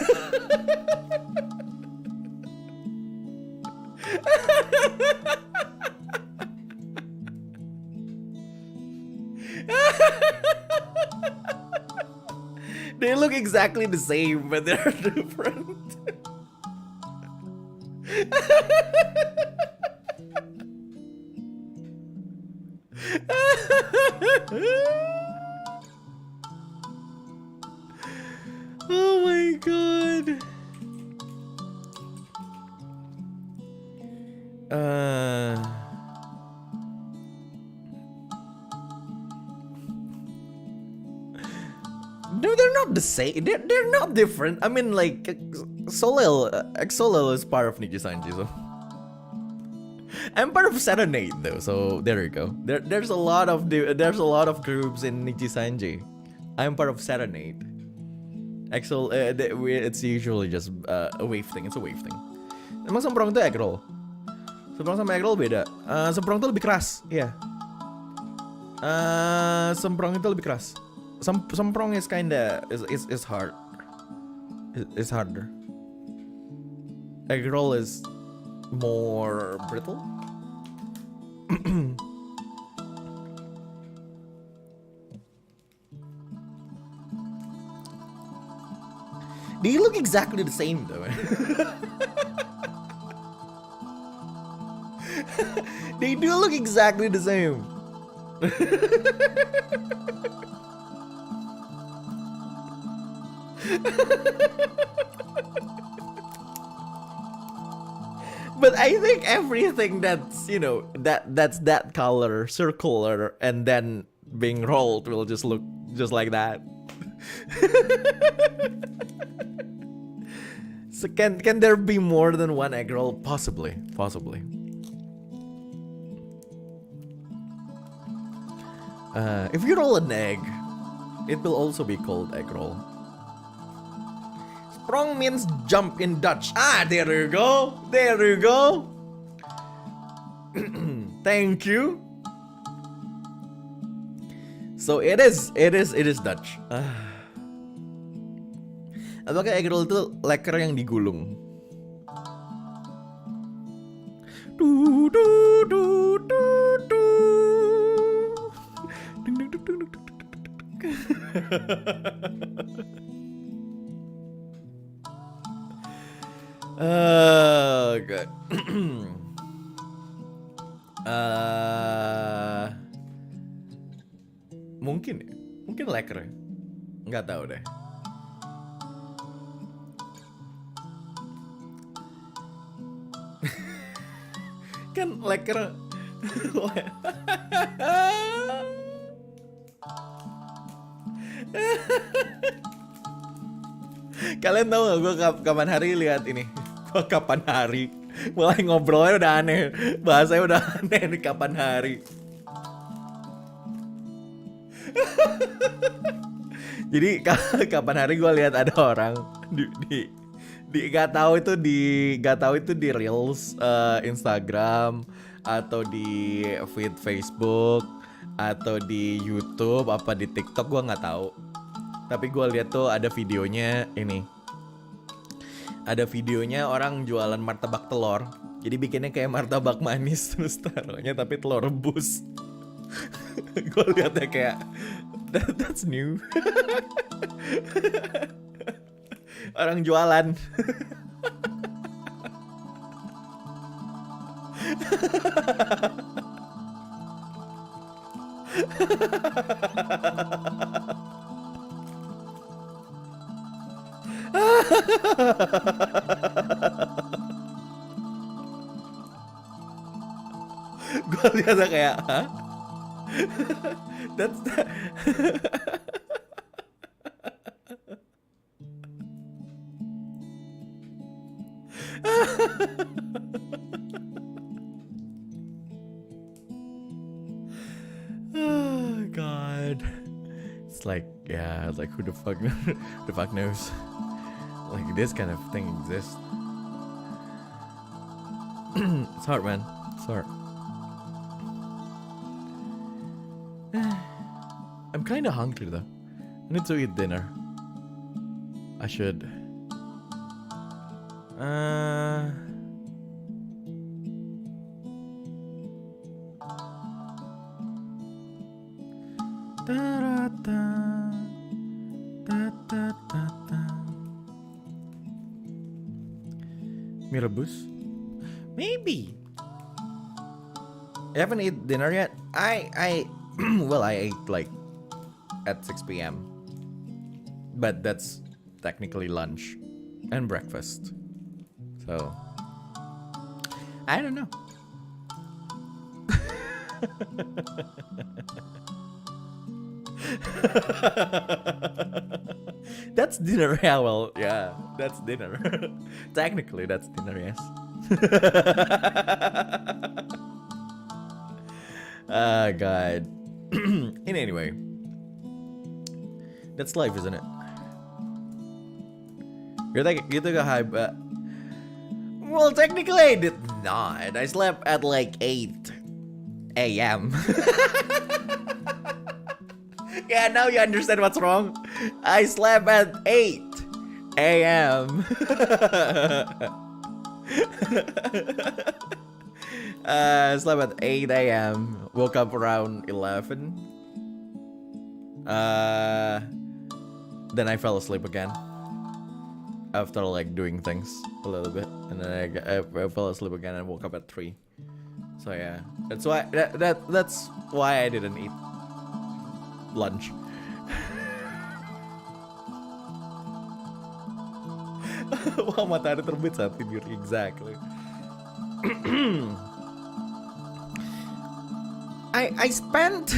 They look exactly the same, but they're different. Oh my god. No, they're not the same. They're not different. I mean, like, Solel is part of NIJISANJI, so I'm part of Serenade though. So there you go. There's a lot of groups in NIJISANJI. I'm part of Serenade. It's usually just a wave thing. It's a wave thing. Emang semprong itu egg roll. Semprong sama egg roll beda. Semprong itu lebih keras. Iya. Semprong itu lebih keras. Semprong is kinda is hard. It's harder. Egg roll is more brittle. They look exactly the same though. They do look exactly the same. But I think everything that's, you know, that's that color, circular, and then being rolled will just look just like that. So can there be more than one egg roll? Possibly. If you roll an egg, it will also be called egg roll. Sprong means jump in Dutch. Ah, there you go. Thank you. So it is Dutch. Apakah egg roll itu leker yang digulung? God. Mungkin leker. Nggak tahu deh. Kan leker. Kalian tahu gak gue kapan hari lihat ini? Gue kapan hari mulai ngobrolnya udah aneh, bahasanya udah aneh nih, kapan hari. Jadi kapan hari gue lihat ada orang di gak tahu itu di reels Instagram atau di feed Facebook atau di YouTube apa di TikTok, gue nggak tahu. Tapi gue lihat tuh ada videonya ini. Ada videonya orang jualan martabak telur. Jadi bikinnya kayak martabak manis terus taruhnya tapi telur rebus. Gue liatnya kayak that's new. Orang jualan. Gue liatnya kayak, hah? That's that. Oh God. It's like, yeah, it's like who the fuck knows? Like this kind of thing exists. It's hard, man. It's hard. I'm kind of hungry though. I need to eat dinner. I should. Mirabus? Maybe. I haven't eaten dinner yet. Well, I ate like at 6 p.m. But that's technically lunch and breakfast. So, I don't know. That's dinner. Yeah, well, yeah, that's dinner. Technically, that's dinner, yes. God. In anyway, that's life, isn't it? You took a high, but well, technically I did not. I slept at like 8 a.m. Yeah, now you understand what's wrong. I slept at 8 a.m. Slept at 8 a.m. Woke up around 11. Then I fell asleep again after like doing things a little bit, and then I fell asleep again and woke up at 3. So yeah, that's why that's why I didn't eat lunch. Wah, matahari terbit saat tidur, exactly. I spent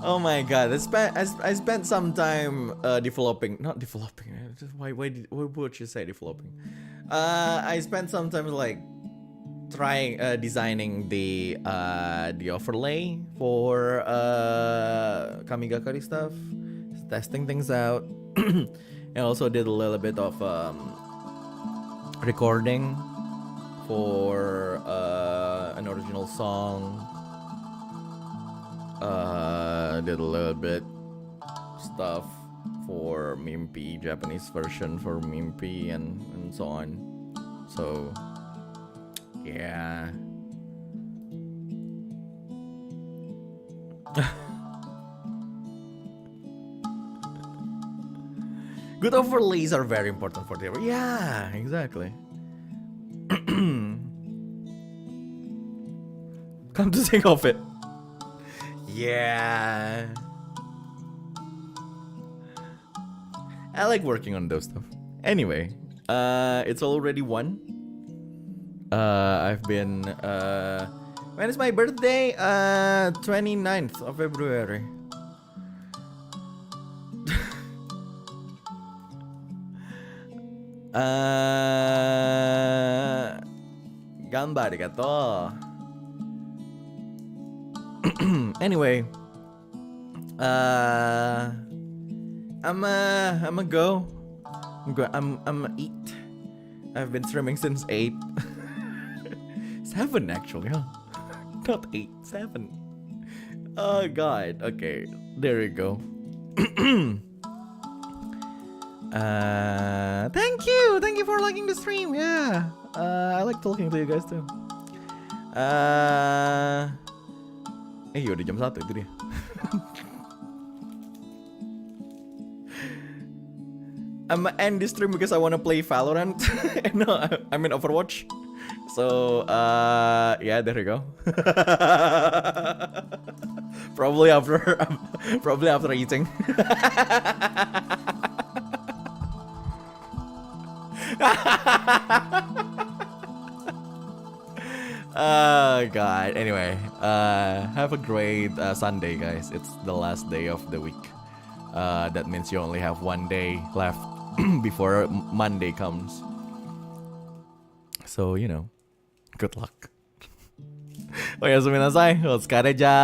oh my god, I spent some time not developing. Why would you say developing? I spent some time like trying designing the overlay for Kamigakari stuff, testing things out, and also did a little bit of recording for an original song. Did a little bit stuff for Mimpi, Japanese version for Mimpi, and so on. So yeah. Good overlays are very important for the yeah, exactly. Come to think of it. Yeah. I like working on those stuff. Anyway, it's already 1. I've been when is my birthday? 29th of February. Ganbare gato. Anyway, I'ma go. I'm eat. I've been streaming since 8. 7 actually, huh? Not 8, 7. Oh god. Okay, there you go. Thank you for liking the stream. Yeah, I like talking to you guys too. Udah jam 1 itu dia. I'm gonna end this stream because I wanna play Valorant. No, I mean Overwatch. So, yeah, there you go. Probably after eating. Oh god. Anyway, have a great Sunday, guys. It's the last day of the week. That means you only have 1 day left before Monday comes. So, you know, good luck. Oyasumi nasai. Otsukare ja.